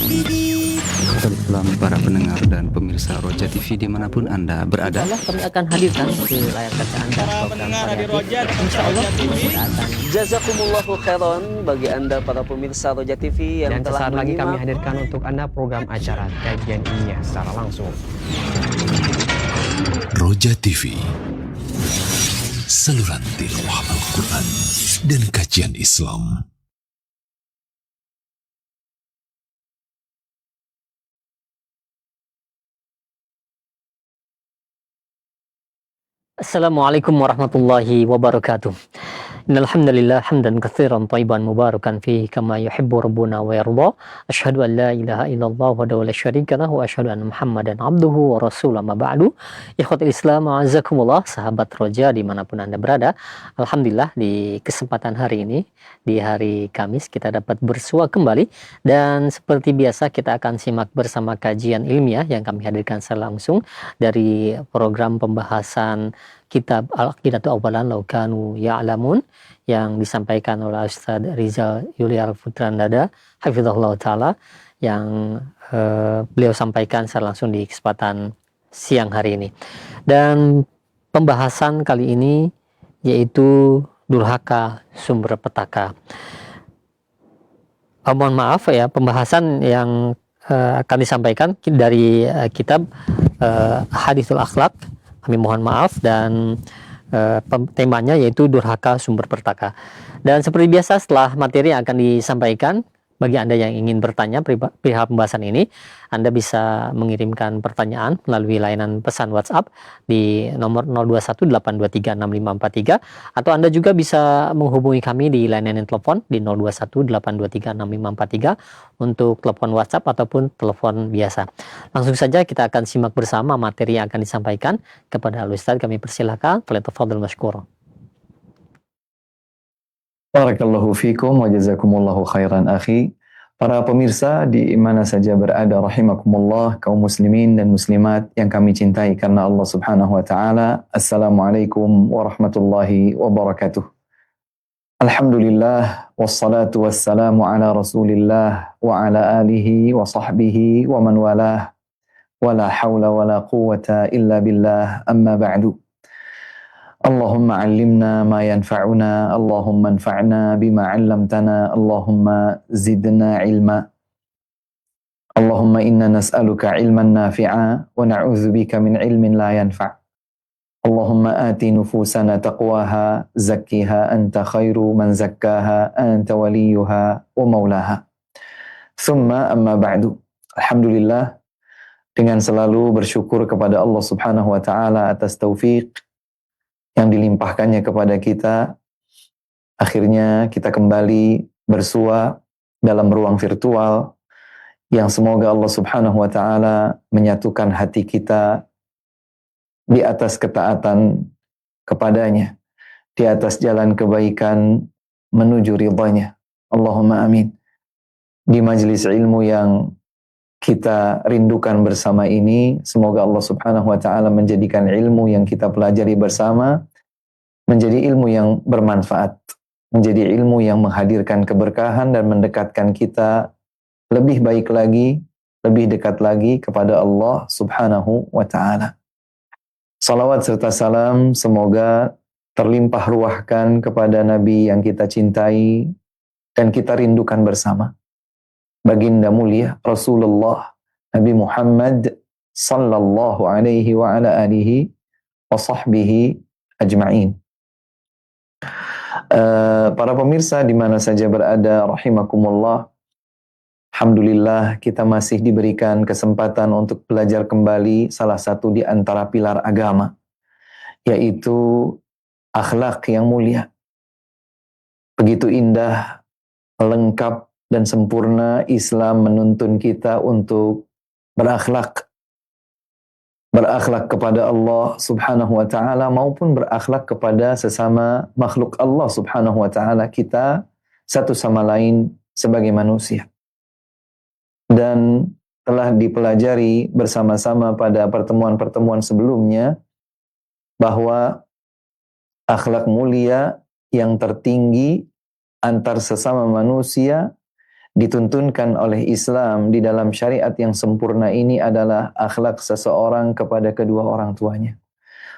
Selamat para pendengar dan pemirsa Roja TV dimanapun Anda berada. Insyaallah kami akan hadirkan di layar kaca Anda program variatif. Insyaallah kita akan Jazakumullahu khairan bagi Anda para pemirsa Roja TV yang dan telah sesaat lagi kami menyimak. hadirkan untuk Anda program acara kajian ilmiah secara langsung. Roja TV, saluran tilawah Al-Quran dan kajian Islam. Assalamualaikum warahmatullahi wabarakatuh. Innal hamdalillah hamdan katsiran thayyiban mubarakan fihi kama yuhibbu rabbuna wa yarda. Asyhadu an la ilaha illallah wahdahu la syarika lahu wa asyhadu anna Muhammadan abduhu wa rasuluhu ma ba'du. Ikhwatul Islam, a'azzakumullah, sahabat Roja dimanapun Anda berada. Alhamdulillah di kesempatan hari ini, di hari Kamis, kita dapat bersua kembali dan seperti biasa kita akan simak bersama kajian ilmiah yang kami hadirkan secara langsung dari program pembahasan kitab Al-Aqidatu Awalan Law Kanu Ya'lamun yang disampaikan oleh Ustaz Rizal Yuliar Putrandada hafizahullah taala, yang beliau sampaikan secara langsung di kesempatan siang hari ini. Dan pembahasan kali ini yaitu durhaka sumber petaka. Mohon maaf ya, pembahasan yang akan disampaikan dari kitab Hadithul Akhlaq, kami mohon maaf, dan temanya yaitu durhaka sumber petaka. Dan seperti biasa setelah materi yang akan disampaikan, bagi Anda yang ingin bertanya perihal pembahasan ini, Anda bisa mengirimkan pertanyaan melalui layanan pesan WhatsApp di nomor 0218236543, atau Anda juga bisa menghubungi kami di layanan telepon di 0218236543 untuk telepon WhatsApp ataupun telepon biasa. Langsung saja kita akan simak bersama materi yang akan disampaikan. Kepada Al-Ustaz kami persilakan, falyatafadhal mashkura. Barakallahu fikum wa jazakumullahu khairan akhi. Para pemirsa di mana saja berada rahimakumullah, kaum muslimin dan muslimat yang kami cintai karena Allah Subhanahu wa taala. Assalamualaikum warahmatullahi wabarakatuh. Alhamdulillah wassalatu wassalamu ala Rasulillah wa ala alihi wa sahbihi wa man walah. Wala haula wala quwwata illa billah, amma ba'du. Allahumma 'allimna ma yanfa'una, Allahumma anfa'na bima 'allamtana, Allahumma zidna ilma. Allahumma inna nas'aluka ilman nafi'a wa na'udzubika min ilmin la yanfa'. Allahumma ati nufusana taqwaha, zakkiha anta khairu man zakkaha, anta waliyuha wa maulaha. Thumma amma ba'du. Alhamdulillah, dengan selalu bersyukur kepada Allah Subhanahu wa taala atas taufik yang dilimpahkannya kepada kita, akhirnya kita kembali bersua dalam ruang virtual yang semoga Allah Subhanahu wa taala menyatukan hati kita di atas ketaatan kepadanya, di atas jalan kebaikan menuju ridhanya. Allahumma amin. Di majelis ilmu yang kita rindukan bersama ini, semoga Allah Subhanahu wa taala menjadikan ilmu yang kita pelajari bersama menjadi ilmu yang bermanfaat, menjadi ilmu yang menghadirkan keberkahan dan mendekatkan kita lebih baik lagi, lebih dekat lagi kepada Allah Subhanahu wa taala. Salawat serta salam semoga terlimpah ruahkan kepada Nabi yang kita cintai dan kita rindukan bersama, baginda mulia Rasulullah Nabi Muhammad sallallahu alaihi wa ala alihi wa sahbihi ajma'in. Para pemirsa di mana saja berada rahimakumullah, alhamdulillah kita masih diberikan kesempatan untuk belajar kembali salah satu di antara pilar agama, yaitu akhlak yang mulia. Begitu indah, lengkap dan sempurna Islam menuntun kita untuk berakhlak kepada Allah Subhanahu wa taala maupun berakhlak kepada sesama makhluk Allah Subhanahu wa taala, kita satu sama lain sebagai manusia. Dan telah dipelajari bersama-sama pada pertemuan-pertemuan sebelumnya bahwa akhlak mulia yang tertinggi antar sesama manusia dituntunkan oleh Islam di dalam syariat yang sempurna ini adalah akhlak seseorang kepada kedua orang tuanya.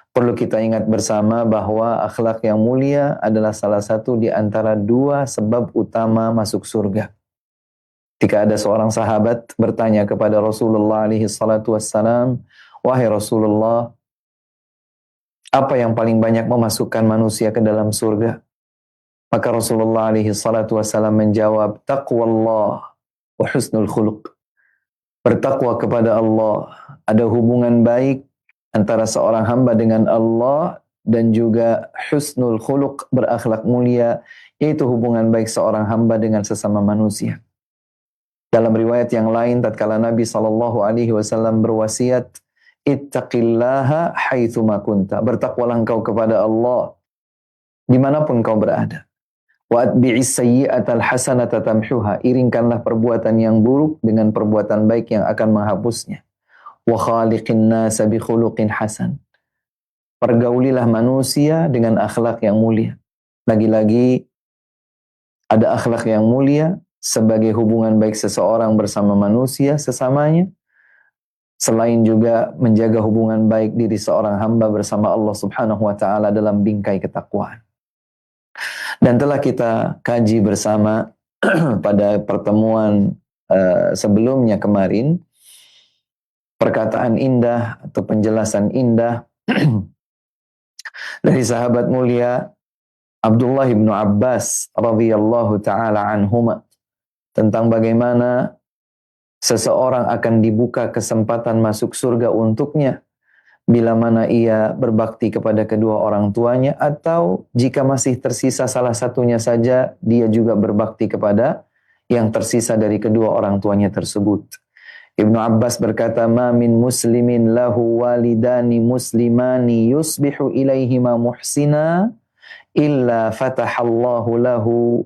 Perlu kita ingat bersama bahwa akhlak yang mulia adalah salah satu di antara dua sebab utama masuk surga. Ketika ada seorang sahabat bertanya kepada Rasulullah alaihi salatu wassalam, "Wahai Rasulullah, apa yang paling banyak memasukkan manusia ke dalam surga?" Maka Rasulullah alaihi salatu wassalam menjawab, "Taqwallah wa husnul khuluq." Bertakwa kepada Allah, ada hubungan baik antara seorang hamba dengan Allah dan juga husnul khuluq, berakhlak mulia, yaitu hubungan baik seorang hamba dengan sesama manusia. Dalam riwayat yang lain, tatkala Nabi SAW berwasiat, ittaqillaha haitsuma kunta, bertakwalah engkau kepada Allah dimanapun kau berada. Wa atbi'is sayyi'atal hasanata tamhuha, iringkanlah perbuatan yang buruk dengan perbuatan baik yang akan menghapusnya. Wa khaliqin nasa bi khuluqin hasan, pergaulilah manusia dengan akhlak yang mulia. Lagi-lagi ada akhlak yang mulia sebagai hubungan baik seseorang bersama manusia sesamanya, selain juga menjaga hubungan baik diri seorang hamba bersama Allah Subhanahu wa taala dalam bingkai ketakwaan. Dan telah kita kaji bersama pada pertemuan sebelumnya kemarin perkataan indah atau penjelasan indah dari sahabat mulia Abdullah bin Abbas radhiyallahu taala anhuma tentang bagaimana seseorang akan dibuka kesempatan masuk surga untuknya bila mana ia berbakti kepada kedua orang tuanya, atau jika masih tersisa salah satunya saja, dia juga berbakti kepada yang tersisa dari kedua orang tuanya tersebut. Ibnu Abbas berkata, "Ma min muslimin lahu walidani muslimani yusbihu ilaihima muhsina illa fatahallahu lahu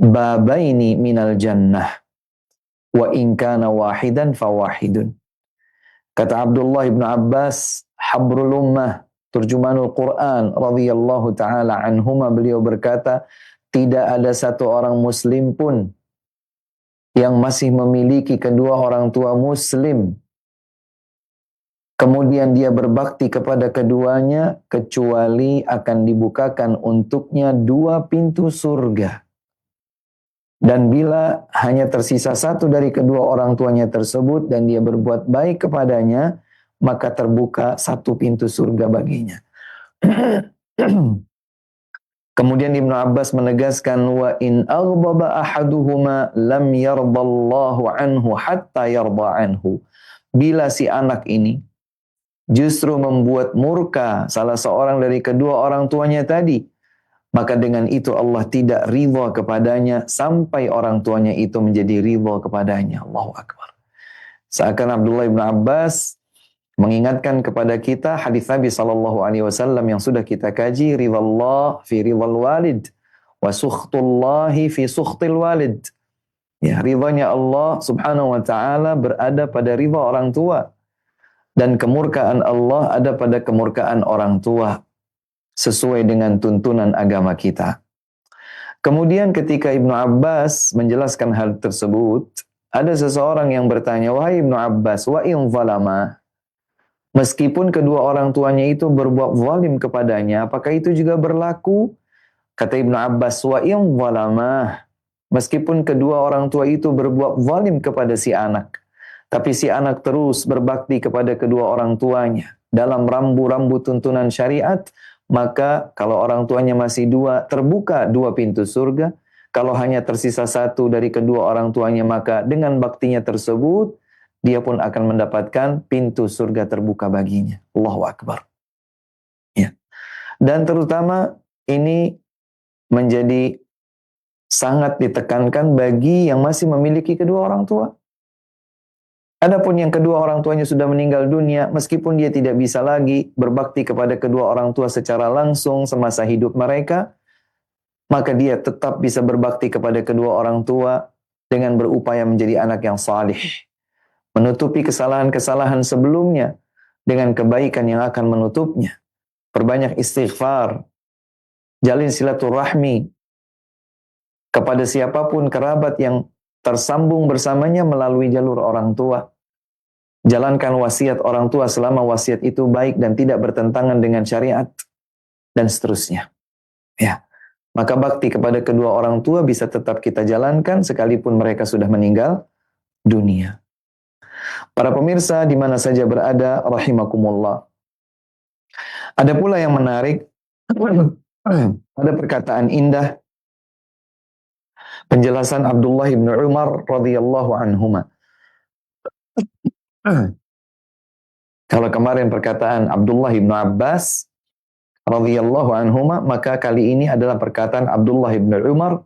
babaini minal jannah wa in kana wahidan fawahidun." Kata Abdullah ibn Abbas, habrul ummah, turjumanul Quran radhiyallahu taala anhuma, beliau berkata, tidak ada satu orang muslim pun yang masih memiliki kedua orang tua muslim, kemudian dia berbakti kepada keduanya, kecuali akan dibukakan untuknya dua pintu surga. Dan bila hanya tersisa satu dari kedua orang tuanya tersebut dan dia berbuat baik kepadanya, maka terbuka satu pintu surga baginya. Kemudian Ibnu Abbas menegaskan, wa in aghdaba ahaduhuma lam yardallahu anhu hatta yarda anhu. Bila si anak ini justru membuat murka salah seorang dari kedua orang tuanya tadi, maka dengan itu Allah tidak ridha kepadanya sampai orang tuanya itu menjadi ridha kepadanya. Allahu Akbar. Seakan Abdullah bin Abbas mengingatkan kepada kita hadis Nabi SAW yang sudah kita kaji, ridhallah fi ridhal walid wa sukhtullahi fi sukhtil walid. Ya, ridhanya Allah Subhanahu wa taala berada pada ridha orang tua dan kemurkaan Allah ada pada kemurkaan orang tua, sesuai dengan tuntunan agama kita. Kemudian ketika Ibnu Abbas menjelaskan hal tersebut, ada seseorang yang bertanya, wahai Ibnu Abbas, wa in zalama, meskipun kedua orang tuanya itu berbuat zalim kepadanya, apakah itu juga berlaku? Kata Ibnu Abbas, wa in zalama, meskipun kedua orang tua itu berbuat zalim kepada si anak, tapi si anak terus berbakti kepada kedua orang tuanya dalam rambu-rambu tuntunan syariat, maka kalau orang tuanya masih dua, terbuka dua pintu surga. Kalau hanya tersisa satu dari kedua orang tuanya, maka dengan baktinya tersebut, dia pun akan mendapatkan pintu surga terbuka baginya. Allahu Akbar. Ya. Dan terutama ini menjadi sangat ditekankan bagi yang masih memiliki kedua orang tua. Adapun yang kedua orang tuanya sudah meninggal dunia, meskipun dia tidak bisa lagi berbakti kepada kedua orang tua secara langsung semasa hidup mereka, maka dia tetap bisa berbakti kepada kedua orang tua dengan berupaya menjadi anak yang salih, menutupi kesalahan-kesalahan sebelumnya dengan kebaikan yang akan menutupnya. Perbanyak istighfar, jalin silaturahmi, kepada siapapun kerabat yang tersambung bersamanya melalui jalur orang tua. Jalankan wasiat orang tua selama wasiat itu baik dan tidak bertentangan dengan syariat, dan seterusnya. Ya. Maka bakti kepada kedua orang tua bisa tetap kita jalankan sekalipun mereka sudah meninggal dunia. Para pemirsa di mana saja berada, rahimakumullah. Ada pula yang menarik, ada perkataan indah penjelasan Abdullah bin Umar radhiyallahu anhuma. Kalau kemarin perkataan Abdullah bin Abbas radhiyallahu anhuma, maka kali ini adalah perkataan Abdullah bin Umar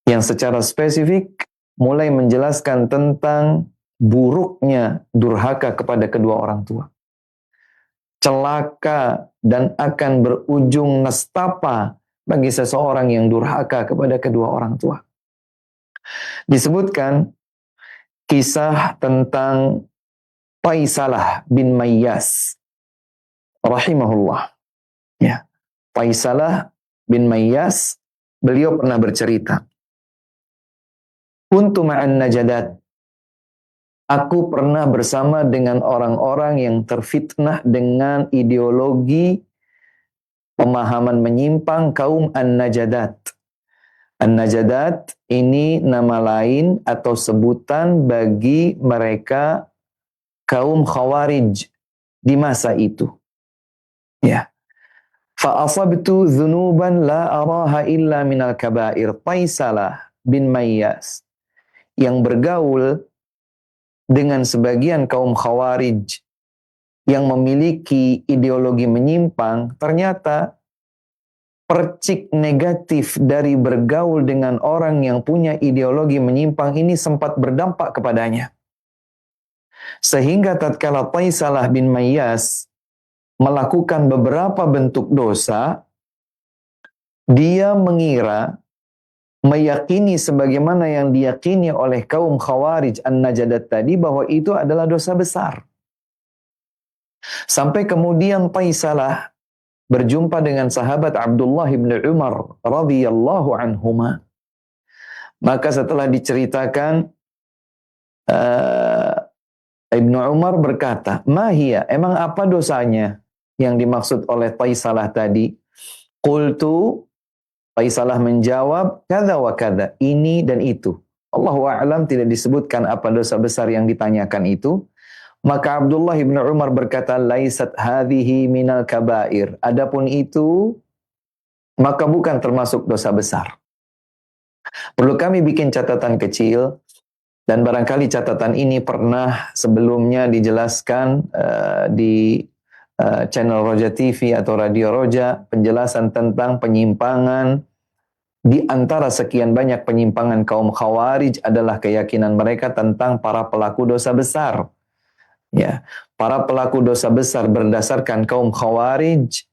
yang secara spesifik mulai menjelaskan tentang buruknya durhaka kepada kedua orang tua. Celaka dan akan berujung nestapa bagi seseorang yang durhaka kepada kedua orang tua. Disebutkan kisah tentang Faisalah bin Mayyas rahimahullah. Ya. Faisalah bin Mayyas, beliau pernah bercerita, "Kuntu ma'an najadat." Aku pernah bersama dengan orang-orang yang terfitnah dengan ideologi pemahaman menyimpang kaum An-Najadat. An-Najadat ini nama lain atau sebutan bagi mereka kaum Khawarij di masa itu. Ya. Fa asabtu dzunuban la araha illa minal kabair. Faisalah bin Mayyas yang bergaul dengan sebagian kaum Khawarij yang memiliki ideologi menyimpang, ternyata percik negatif dari bergaul dengan orang yang punya ideologi menyimpang ini sempat berdampak kepadanya. Sehingga tatkala Faisalah bin Mayyas melakukan beberapa bentuk dosa, dia mengira, meyakini sebagaimana yang diyakini oleh kaum Khawarij An-Najadat tadi, bahwa itu adalah dosa besar. Sampai kemudian Faisalah berjumpa dengan sahabat Abdullah bin Umar radhiyallahu anhuma. Maka setelah diceritakan, Ibnu Umar berkata, "Mahia, emang apa dosanya yang dimaksud oleh Faisalah tadi?" Qultu, Faisalah menjawab, "Kada wa kada," ini dan itu. Allahu a'lam, tidak disebutkan apa dosa besar yang ditanyakan itu. Maka Abdullah bin Umar berkata, "Laisat hadhihi minal kabair." Adapun itu, maka bukan termasuk dosa besar. Perlu kami bikin catatan kecil, dan barangkali catatan ini pernah sebelumnya dijelaskan di channel Roja TV atau Radio Roja, penjelasan tentang penyimpangan. Di antara sekian banyak penyimpangan kaum Khawarij adalah keyakinan mereka tentang para pelaku dosa besar. Ya, para pelaku dosa besar berdasarkan kaum Khawarij,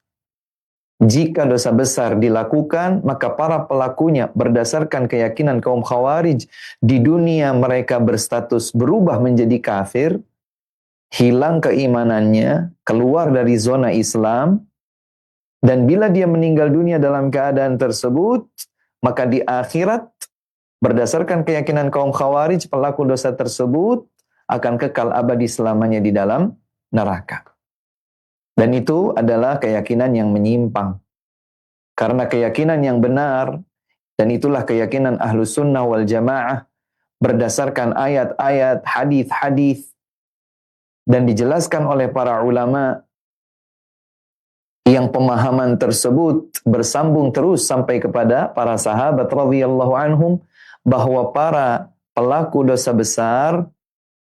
jika dosa besar dilakukan, maka para pelakunya berdasarkan keyakinan kaum Khawarij, di dunia mereka berstatus berubah menjadi kafir, hilang keimanannya, keluar dari zona Islam, dan bila dia meninggal dunia dalam keadaan tersebut, maka di akhirat, berdasarkan keyakinan kaum Khawarij, pelaku dosa tersebut akan kekal abadi selamanya di dalam neraka. Dan itu adalah keyakinan yang menyimpang. Karena keyakinan yang benar, dan itulah keyakinan Ahlus Sunnah wal Jamaah, berdasarkan ayat-ayat, hadis-hadis, dan dijelaskan oleh para ulama, yang pemahaman tersebut bersambung terus sampai kepada para sahabat radhiyallahu anhum, bahwa para pelaku dosa besar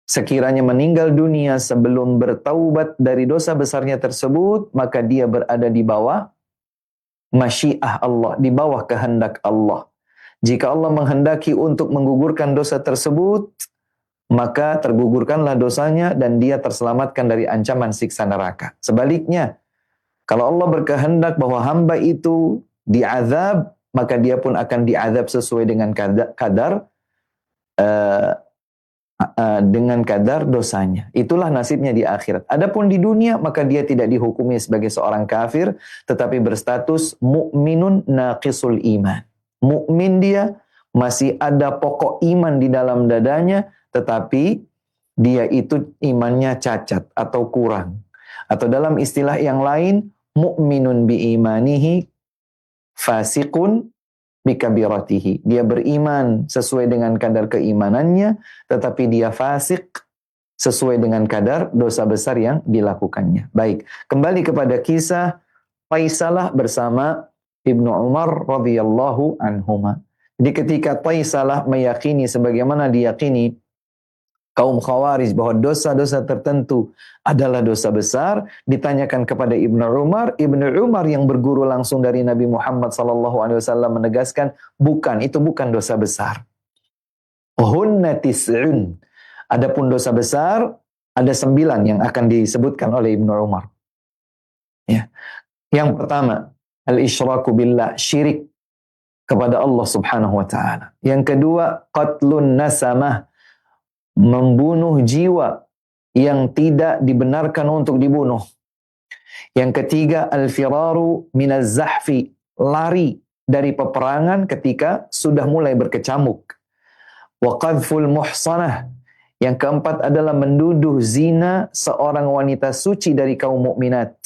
sekiranya meninggal dunia sebelum bertaubat dari dosa besarnya tersebut, maka dia berada di bawah masyiah Allah, di bawah kehendak Allah. Jika Allah menghendaki untuk menggugurkan dosa tersebut, maka tergugurkanlah dosanya dan dia terselamatkan dari ancaman siksa neraka. Sebaliknya, kalau Allah berkehendak bahwa hamba itu diazab, maka dia pun akan diazab sesuai dengan kadar dosanya. Itulah nasibnya di akhirat. Adapun di dunia, maka dia tidak dihukumi sebagai seorang kafir, tetapi berstatus mukminun naqisul iman. mukmin dia, masih ada pokok iman di dalam dadanya, tetapi dia itu imannya cacat atau kurang. Atau dalam istilah yang lain, mu'minun bi imanihi fasiqun bi kabiratihi. Dia beriman sesuai dengan kadar keimanannya, tetapi dia fasik sesuai dengan kadar dosa besar yang dilakukannya. Baik, kembali kepada kisah Taisalah bersama Ibnu Umar radhiyallahu anhuma. Jadi ketika Taisalah meyakini sebagaimana diyakini kaum Khawarij bahwa dosa-dosa tertentu adalah dosa besar, ditanyakan kepada Ibnu Umar yang berguru langsung dari Nabi Muhammad SAW menegaskan, bukan, itu bukan dosa besar. Hunna tis'un. Adapun dosa besar, ada 9 yang akan disebutkan oleh Ibnu Umar. Ya. Yang pertama, al-isyraku billah, syirik kepada Allah Subhanahu wa taala. Yang kedua, qatlun nasamah, membunuh jiwa yang tidak dibenarkan untuk dibunuh. Yang ketiga, al-firaru minaz zahfi, lari dari peperangan ketika sudah mulai berkecamuk. Wa qadhful muhsanah. Yang keempat adalah menduduh zina seorang wanita suci dari kaum mukminat.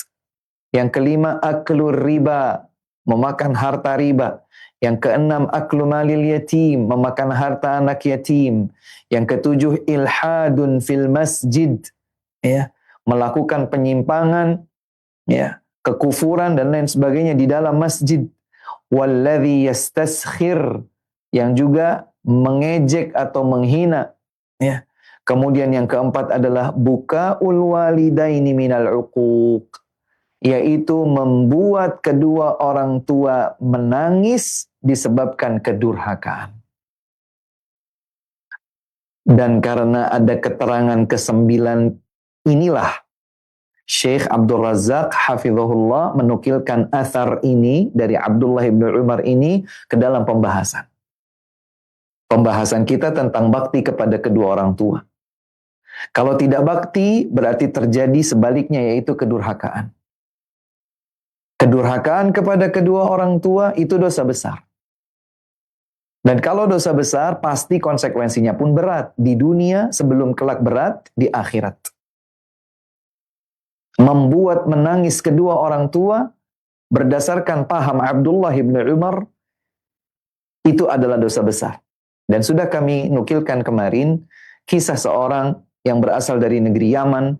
Yang kelima, aklur riba, memakan harta riba. Yang keenam, aklu malil yatim, memakan harta anak yatim. Yang ketujuh, ilhadun fil masjid, ya, melakukan penyimpangan, ya, kekufuran dan lain sebagainya di dalam masjid. Walladhi yastaskhir, yang juga mengejek atau menghina, ya. Kemudian yang keempat adalah bukaul walidaini minal uquq, yaitu membuat kedua orang tua menangis disebabkan kedurhakaan. Dan karena ada keterangan ke-9 inilah Syekh Abdul Razak hafizahullah menukilkan athar ini dari Abdullah ibn Umar ini ke dalam pembahasan. Pembahasan kita tentang bakti kepada kedua orang tua. Kalau tidak bakti berarti terjadi sebaliknya, yaitu kedurhakaan. Kedurhakaan kepada kedua orang tua itu dosa besar. Dan kalau dosa besar, pasti konsekuensinya pun berat. Di dunia sebelum kelak berat di akhirat. Membuat menangis kedua orang tua, berdasarkan paham Abdullah ibn Umar, itu adalah dosa besar. Dan sudah kami nukilkan kemarin, kisah seorang yang berasal dari negeri Yaman,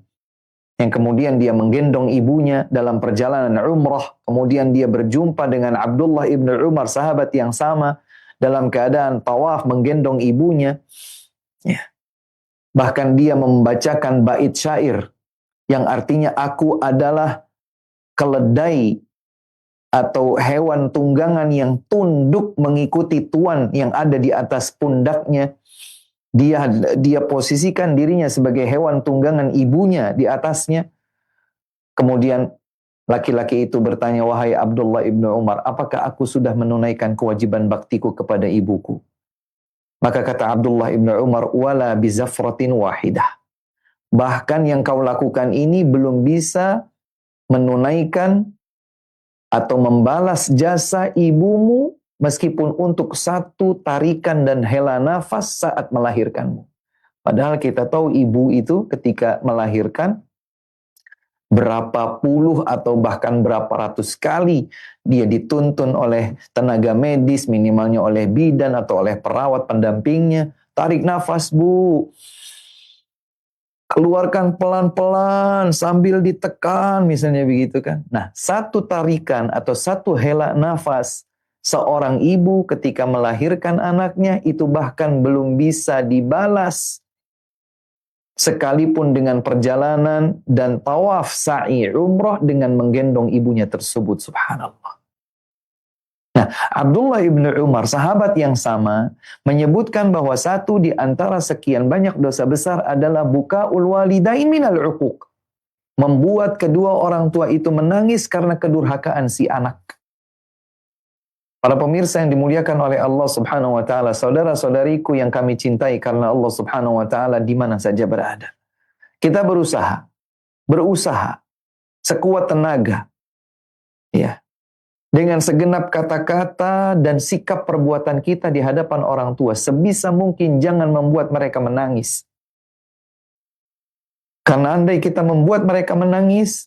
yang kemudian dia menggendong ibunya dalam perjalanan umrah, kemudian dia berjumpa dengan Abdullah ibn Umar, sahabat yang sama, dalam keadaan tawaf menggendong ibunya. Ya. Bahkan dia membacakan bait syair, yang artinya aku adalah keledai atau hewan tunggangan yang tunduk mengikuti tuan yang ada di atas pundaknya. Dia posisikan dirinya sebagai hewan tunggangan ibunya di atasnya. Kemudian laki-laki itu bertanya, wahai Abdullah ibn Umar, apakah aku sudah menunaikan kewajiban baktiku kepada ibuku? Maka kata Abdullah ibn Umar, wala bizafratin wahidah. Bahkan yang kau lakukan ini belum bisa menunaikan atau membalas jasa ibumu meskipun untuk satu tarikan dan hela nafas saat melahirkanmu. Padahal kita tahu ibu itu ketika melahirkan berapa puluh atau bahkan berapa ratus kali dia dituntun oleh tenaga medis, minimalnya oleh bidan atau oleh perawat pendampingnya. Tarik nafas, Bu. Keluarkan pelan-pelan sambil ditekan, misalnya begitu kan. Nah, satu tarikan atau satu hela nafas seorang ibu ketika melahirkan anaknya itu bahkan belum bisa dibalas sekalipun dengan perjalanan dan tawaf sa'i umrah dengan menggendong ibunya tersebut, subhanallah. Nah, Abdullah ibn Umar, sahabat yang sama, menyebutkan bahwa satu di antara sekian banyak dosa besar adalah bukaul walidain minal uquq. Membuat kedua orang tua itu menangis karena kedurhakaan si anak. Para pemirsa yang dimuliakan oleh Allah Subhanahu wa taala, saudara-saudariku yang kami cintai karena Allah Subhanahu wa taala di mana saja berada. Kita berusaha sekuat tenaga. Ya. dengan segenap kata-kata dan sikap perbuatan kita di hadapan orang tua. Sebisa mungkin jangan membuat mereka menangis. Karena andai kita membuat mereka menangis,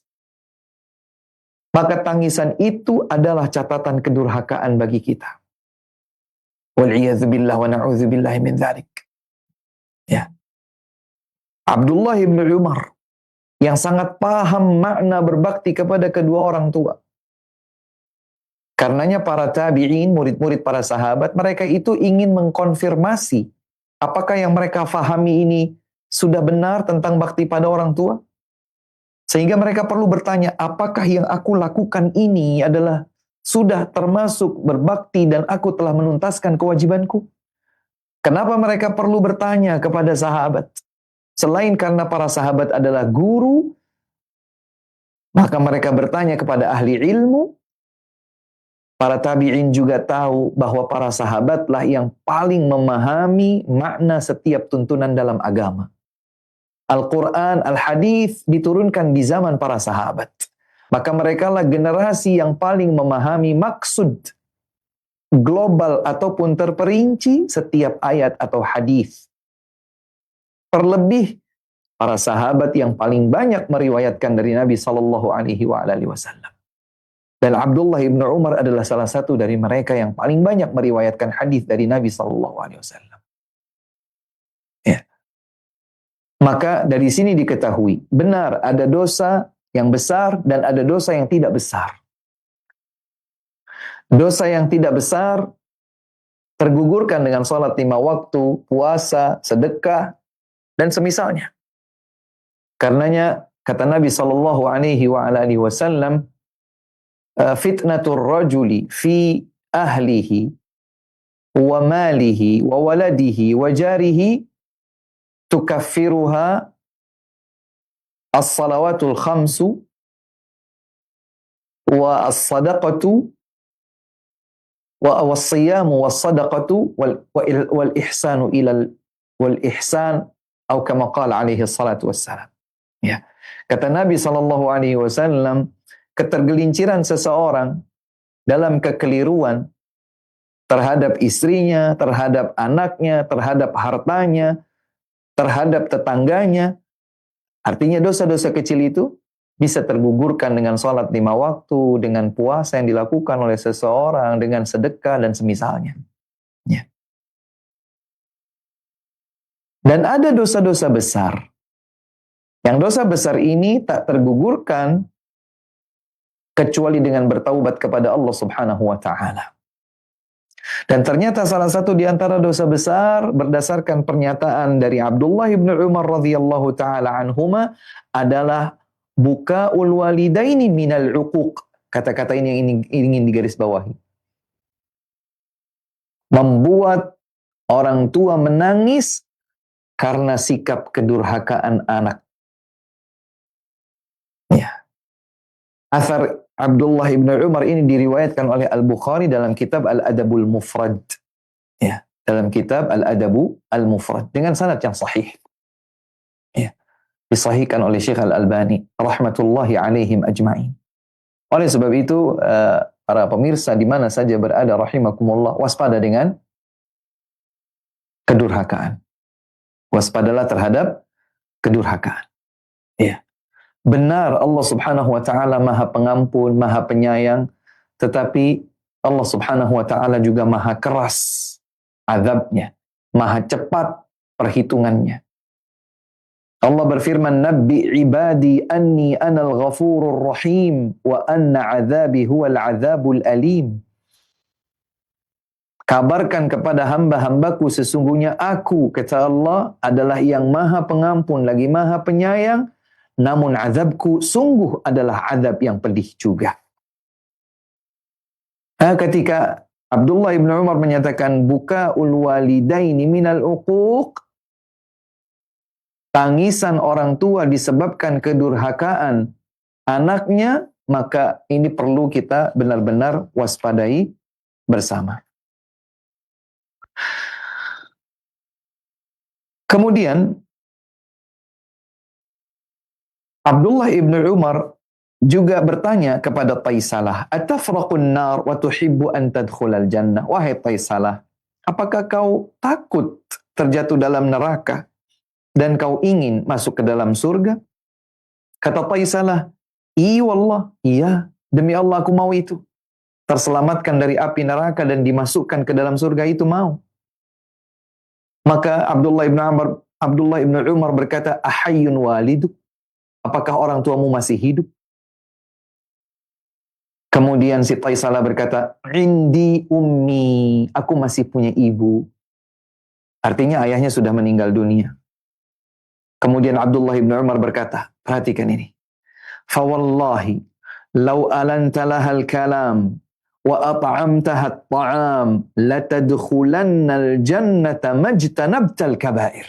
maka tangisan itu adalah catatan kedurhakaan bagi kita. Wal'iyadzubillah wa na'udzubillahi min dzalik. Ya. Abdullah ibn Umar yang sangat paham makna berbakti kepada kedua orang tua. Karenanya para tabi'in, murid-murid para sahabat, mereka itu ingin mengkonfirmasi apakah yang mereka fahami ini sudah benar tentang bakti pada orang tua. Sehingga mereka perlu bertanya, apakah yang aku lakukan ini adalah sudah termasuk berbakti dan aku telah menuntaskan kewajibanku? Kenapa mereka perlu bertanya kepada sahabat? Selain karena para sahabat adalah guru, maka mereka bertanya kepada ahli ilmu. Para tabi'in juga tahu bahwa para sahabatlah yang paling memahami makna setiap tuntunan dalam agama. Al-Quran, Al-Hadis diturunkan di zaman para sahabat. Maka merekalah generasi yang paling memahami maksud global ataupun terperinci setiap ayat atau hadis. Terlebih para sahabat yang paling banyak meriwayatkan dari Nabi SAW. Dan Abdullah ibn Umar adalah salah satu dari mereka yang paling banyak meriwayatkan hadis dari Nabi SAW. Ya. Maka dari sini diketahui, benar ada dosa yang besar dan ada dosa yang tidak besar. Dosa yang tidak besar tergugurkan dengan sholat 5 waktu, puasa, sedekah, dan semisalnya. Karenanya kata Nabi SAW, fitnatur rajuli fi ahlihi wa malihi wa waladihi wa jarihi tukaffiruha as-salawatul khamsu wa as-sadaqatu wa as-siyamu was-sadaqatu wal ihsanu ilal wal ihsan atau kama qala alaihi salatu wassalam. Ya. Kata Nabi SAW, ketergelinciran seseorang dalam kekeliruan terhadap istrinya, terhadap anaknya, terhadap hartanya, terhadap tetangganya. Artinya dosa-dosa kecil itu bisa tergugurkan dengan sholat 5 waktu, dengan puasa yang dilakukan oleh seseorang, dengan sedekah dan semisalnya. Ya. Dan ada dosa-dosa besar. Yang dosa besar ini tak tergugurkan kecuali dengan bertaubat kepada Allah Subhanahu wa taala. Dan ternyata salah satu di antara dosa besar berdasarkan pernyataan dari Abdullah bin Umar radhiyallahu taala anhuma adalah bukaul walidaini minal uquq. Kata-kata ini yang ingin digarisbawahi. Membuat orang tua menangis karena sikap kedurhakaan anak. Ya. Athar Abdullah ibn Umar ini diriwayatkan oleh Al-Bukhari dalam kitab Al-Adabul Mufrad. Ya, dalam kitab Al-Adabu Al-Mufrad dengan sanad yang sahih. Ya, disahihkan oleh Syekh Al-Albani rahmatullahi alaihim ajma'in. Oleh sebab itu para pemirsa di mana saja berada rahimakumullah, waspada dengan kedurhakaan. Waspadalah terhadap kedurhakaan. Ya. Benar Allah Subhanahu wa taala Maha Pengampun, Maha Penyayang, tetapi Allah Subhanahu wa taala juga Maha keras azabnya, Maha cepat perhitungannya. Allah berfirman, "Nabbi ibadi anni anal ghafurur rahim wa anna azabi huwal azabul alim." Kabarkan kepada hamba-hambaku sesungguhnya aku, kata Allah, adalah yang Maha Pengampun lagi Maha Penyayang. Namun azabku sungguh adalah azab yang pedih juga. Ketika Abdullah bin Umar menyatakan bukaul walidaini minal uquq, tangisan orang tua disebabkan kedurhakaan anaknya, maka ini perlu kita benar-benar waspadai bersama. Kemudian Abdullah ibn Umar juga bertanya kepada Taisalah, "Atafraqun nar wa tuhibbu an tadkhulal jannah?" Wahai Taisalah, apakah kau takut terjatuh dalam neraka dan kau ingin masuk ke dalam surga? Kata Taisalah, wallah, iya, demi Allah aku mau itu. Terselamatkan dari api neraka dan dimasukkan ke dalam surga itu mau." Maka Abdullah ibn Umar berkata, "Ahayyun waliduk?" Apakah orang tuamu masih hidup? Kemudian si Taisalah berkata, "Indi ummi." Aku masih punya ibu. Artinya ayahnya sudah meninggal dunia. Kemudian Abdullah ibn Umar berkata, perhatikan ini. "Fawallahi, law alanta lahal kalam, wa at'amtaha at-ta'am, latadkhulannal jannata majtanabtal kabair."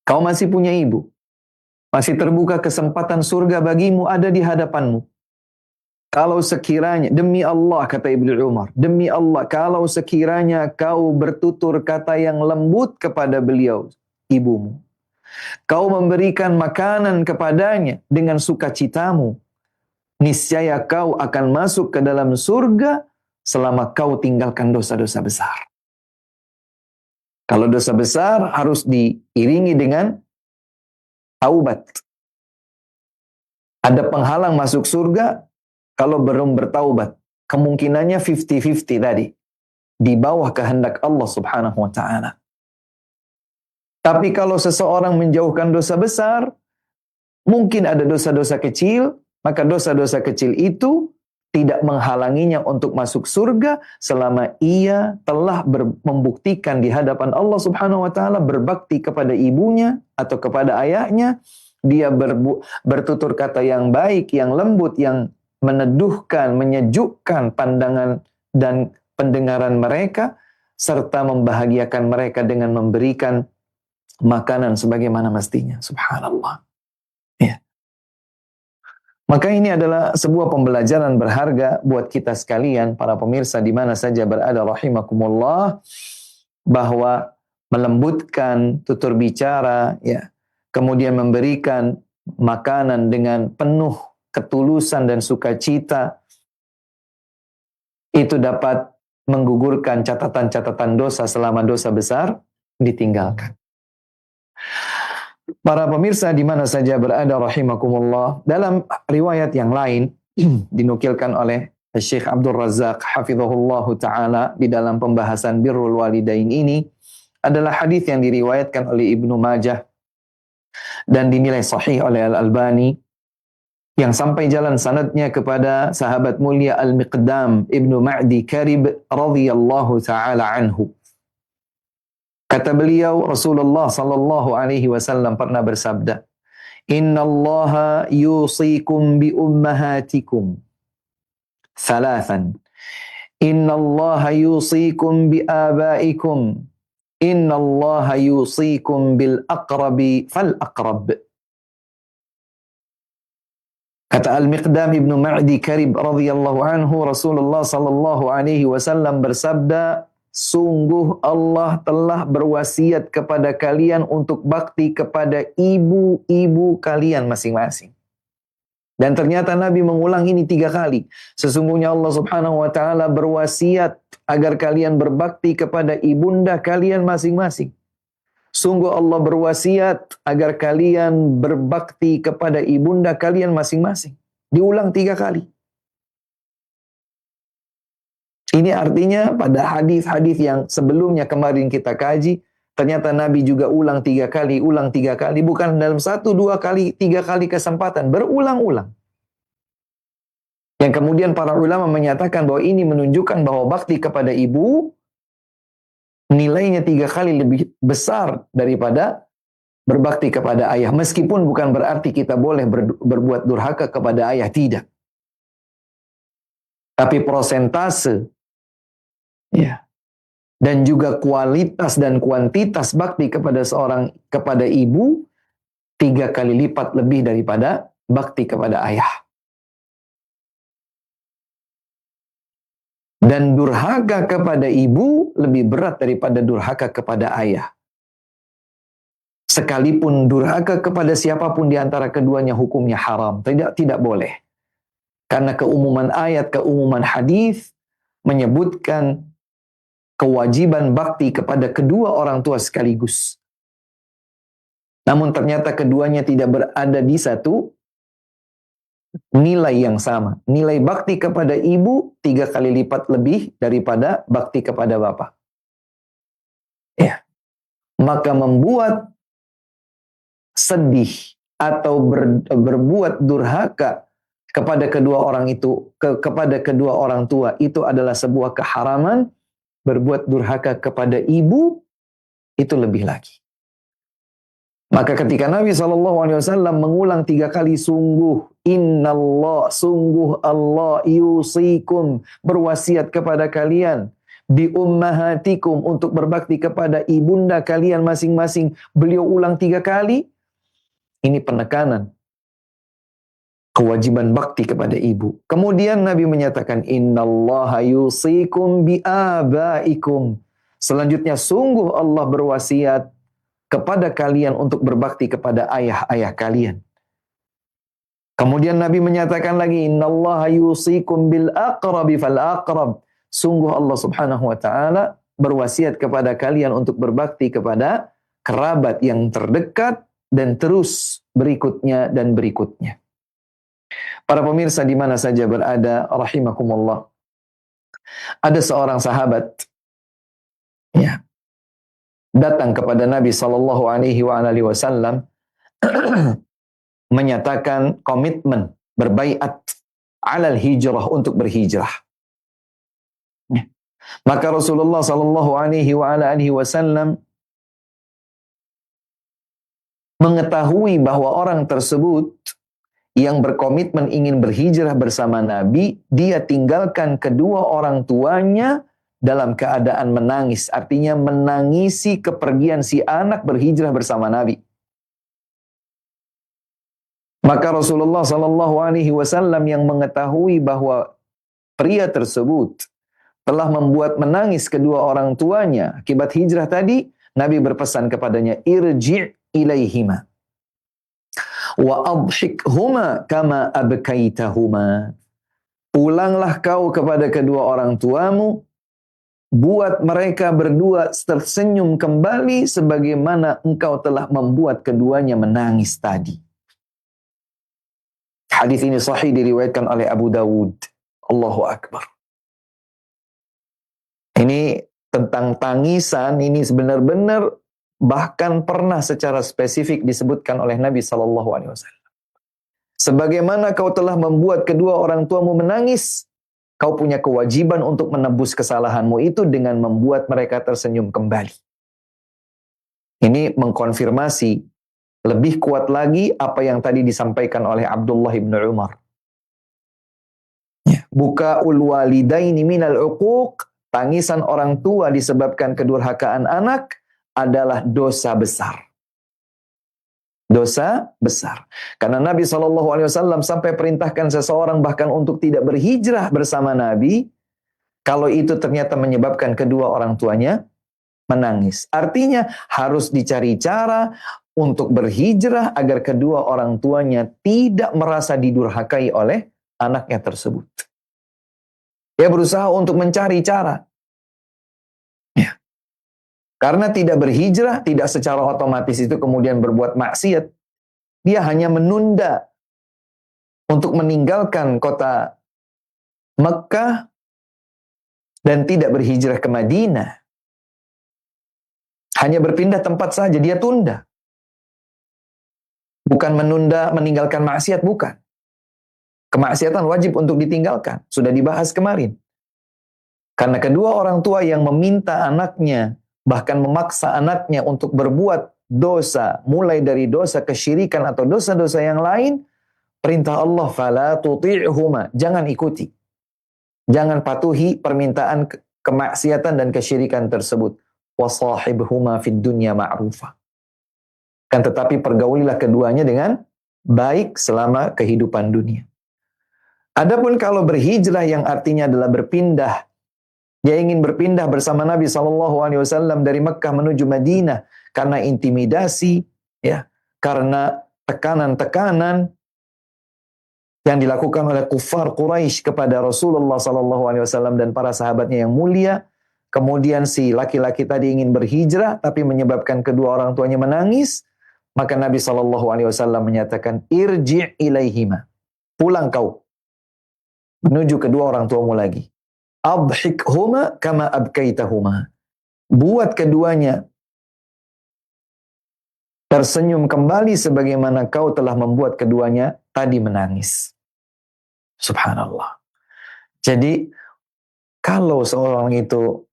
Kau masih punya ibu. Masih terbuka kesempatan surga bagimu ada di hadapanmu. Kalau sekiranya, demi Allah, kata Ibnu Umar, demi Allah, kalau sekiranya kau bertutur kata yang lembut kepada beliau, ibumu, kau memberikan makanan kepadanya dengan sukacitamu, niscaya kau akan masuk ke dalam surga selama kau tinggalkan dosa-dosa besar. Kalau dosa besar harus diiringi dengan taubat. Ada penghalang masuk surga kalau belum bertaubat. Kemungkinannya 50-50 tadi. Di bawah kehendak Allah subhanahu wa ta'ala. Tapi kalau seseorang menjauhkan dosa besar, mungkin ada dosa-dosa kecil, maka dosa-dosa kecil itu tidak menghalanginya untuk masuk surga selama ia telah membuktikan di hadapan Allah subhanahu wa ta'ala, berbakti kepada ibunya atau kepada ayahnya, dia bertutur kata yang baik, yang lembut, yang meneduhkan, menyejukkan pandangan dan pendengaran mereka, serta membahagiakan mereka dengan memberikan makanan sebagaimana mestinya. Subhanallah. Ya. Maka ini adalah sebuah pembelajaran berharga buat kita sekalian, para pemirsa di mana saja berada rahimakumullah, bahwa melembutkan tutur bicara, ya, kemudian memberikan makanan dengan penuh ketulusan dan sukacita, itu dapat menggugurkan catatan-catatan dosa selama dosa besar ditinggalkan. Para pemirsa di mana saja berada rahimakumullah, dalam riwayat yang lain dinukilkan oleh Syekh Abdul Razak hafizahullahu taala di dalam pembahasan birrul walidain ini, adalah hadis yang diriwayatkan oleh Ibnu Majah dan dinilai sahih oleh Al-Albani, yang sampai jalan sanadnya kepada sahabat mulia Al-Miqdam Ibnu Ma'di Karib radhiyallahu ta'ala anhu. Kata beliau, Rasulullah sallallahu alaihi wasallam pernah bersabda, "Innallaha yusikum bi ummahatikum thalathan. Innallaha yusikum bi abaikum. Innallaha yusikum bil aqrabi fal aqrab." Kata Al-Miqdam Ibnu Ma'di Karib radhiyallahu anhu, Rasulullah sallallahu alaihi wasallam bersabda, sungguh Allah telah berwasiat kepada kalian untuk bakti kepada ibu-ibu kalian masing-masing. Dan ternyata Nabi mengulang ini 3 kali. Sesungguhnya Allah subhanahu wa ta'ala berwasiat agar kalian berbakti kepada ibunda kalian masing-masing. Sungguh Allah berwasiat agar kalian berbakti kepada ibunda kalian masing-masing. Diulang 3 kali. Ini artinya pada hadis-hadis yang sebelumnya kemarin kita kaji, ternyata Nabi juga ulang 3 kali, bukan dalam 1, 2 kali, 3 kali kesempatan, berulang-ulang. Yang kemudian para ulama menyatakan bahwa ini menunjukkan bahwa bakti kepada ibu nilainya 3 kali lebih besar daripada berbakti kepada ayah. Meskipun bukan berarti kita boleh berbuat durhaka kepada ayah, tidak. Tapi prosentase, ya, dan juga kualitas dan kuantitas bakti kepada ibu 3 kali lipat lebih daripada bakti kepada ayah. Dan durhaka kepada ibu lebih berat daripada durhaka kepada ayah. Sekalipun durhaka kepada siapapun di antara keduanya hukumnya haram. Tidak boleh. Karena keumuman ayat, keumuman hadis menyebutkan kewajiban bakti kepada kedua orang tua sekaligus. Namun ternyata keduanya tidak berada di satu nilai yang sama. Nilai bakti kepada ibu 3 kali lipat lebih daripada bakti kepada bapak. Ya. Maka membuat sedih atau berbuat durhaka kepada kedua orang itu, kepada kedua orang tua itu adalah sebuah keharaman. Berbuat durhaka kepada ibu itu lebih lagi. Maka ketika Nabi SAW mengulang 3 kali sungguh, innallah, sungguh Allah yusikum, berwasiat kepada kalian, bi ummahatikum, untuk berbakti kepada ibunda kalian masing-masing. Beliau ulang 3 kali. Ini penekanan kewajiban bakti kepada ibu. Kemudian Nabi menyatakan, innallaha yusikum bi abaikum. Selanjutnya, sungguh Allah berwasiat kepada kalian untuk berbakti kepada ayah-ayah kalian. Kemudian Nabi menyatakan lagi, innallaha yusikum bil aqrabi fal aqrab. Sungguh Allah Subhanahu wa taala berwasiat kepada kalian untuk berbakti kepada kerabat yang terdekat dan terus berikutnya dan berikutnya. Para pemirsa di mana saja berada, rahimakumullah. Ada seorang sahabat ya, datang kepada Nabi sallallahu alaihi wasallam menyatakan komitmen berbaiat alal hijrah, untuk berhijrah. Ya. Maka Rasulullah sallallahu alaihi wasallam mengetahui bahwa orang tersebut yang berkomitmen ingin berhijrah bersama Nabi, dia tinggalkan kedua orang tuanya dalam keadaan menangis. Artinya menangisi kepergian si anak berhijrah bersama Nabi. Maka Rasulullah SAW yang mengetahui bahwa pria tersebut telah membuat menangis kedua orang tuanya akibat hijrah tadi, Nabi berpesan kepadanya, irji' ilaihima wa adhikhuma kama abkaitahuma. Pulanglah kau kepada kedua orang tuamu, buat mereka berdua tersenyum kembali sebagaimana engkau telah membuat keduanya menangis tadi. Hadis ini sahih, diriwayatkan oleh Abu Dawud. Allahu Akbar. Ini tentang tangisan, ini benar-benar bahkan pernah secara spesifik disebutkan oleh Nabi SAW. Sebagaimana kau telah membuat kedua orang tuamu menangis, kau punya kewajiban untuk menebus kesalahanmu itu dengan membuat mereka tersenyum kembali. Ini mengkonfirmasi lebih kuat lagi apa yang tadi disampaikan oleh Abdullah bin Umar. Buka'ul walidaini minal uquq, tangisan orang tua disebabkan kedurhakaan anak adalah dosa besar. Dosa besar. Karena Nabi SAW sampai perintahkan seseorang bahkan untuk tidak berhijrah bersama Nabi, kalau itu ternyata menyebabkan kedua orang tuanya menangis. Artinya harus dicari cara untuk berhijrah agar kedua orang tuanya tidak merasa didurhakai oleh anaknya tersebut. Dia berusaha untuk mencari cara. Karena tidak berhijrah, tidak secara otomatis itu kemudian berbuat maksiat. Dia hanya menunda untuk meninggalkan kota Mekah dan tidak berhijrah ke Madinah. Hanya berpindah tempat saja, dia tunda. Bukan menunda meninggalkan maksiat, bukan. Kemaksiatan wajib untuk ditinggalkan. Sudah dibahas kemarin. Karena kedua orang tua yang meminta anaknya, bahkan memaksa anaknya untuk berbuat dosa, mulai dari dosa kesyirikan atau dosa-dosa yang lain, perintah Allah, fala tuti'huma, jangan ikuti. Jangan patuhi permintaan kemaksiatan dan kesyirikan tersebut. Wasahibhuma fid dunya ma'rufa. Kan tetapi pergaulilah keduanya dengan baik selama kehidupan dunia. Adapun kalau berhijrah yang artinya adalah berpindah, dia ingin berpindah bersama Nabi SAW dari Mekkah menuju Madinah karena intimidasi, ya, karena tekanan-tekanan yang dilakukan oleh kufar Quraisy kepada Rasulullah SAW dan para sahabatnya yang mulia. Kemudian si laki-laki tadi ingin berhijrah, tapi menyebabkan kedua orang tuanya menangis. Maka Nabi SAW menyatakan, irji' ilaihima. Pulang kau. Menuju kedua orang tuamu lagi. Adhikhuma kama abkaitahuma. Buat keduanya tersenyum kembali sebagaimana kau telah membuat keduanya tadi menangis. Subhanallah. Jadi kalau seorang itu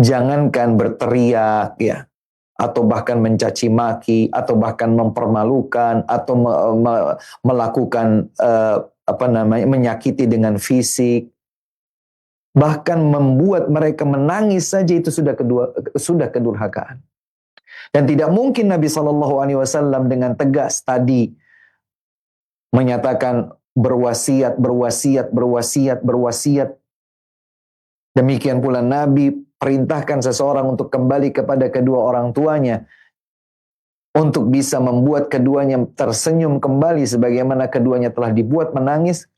jangankan berteriak ya, atau bahkan mencaci maki, atau bahkan mempermalukan, atau melakukan menyakiti dengan fisik, bahkan membuat mereka menangis saja itu sudah kedurhakaan. Dan tidak mungkin Nabi SAW dengan tegas tadi menyatakan berwasiat. Demikian pula Nabi perintahkan seseorang untuk kembali kepada kedua orang tuanya untuk bisa membuat keduanya tersenyum kembali sebagaimana keduanya telah dibuat menangis.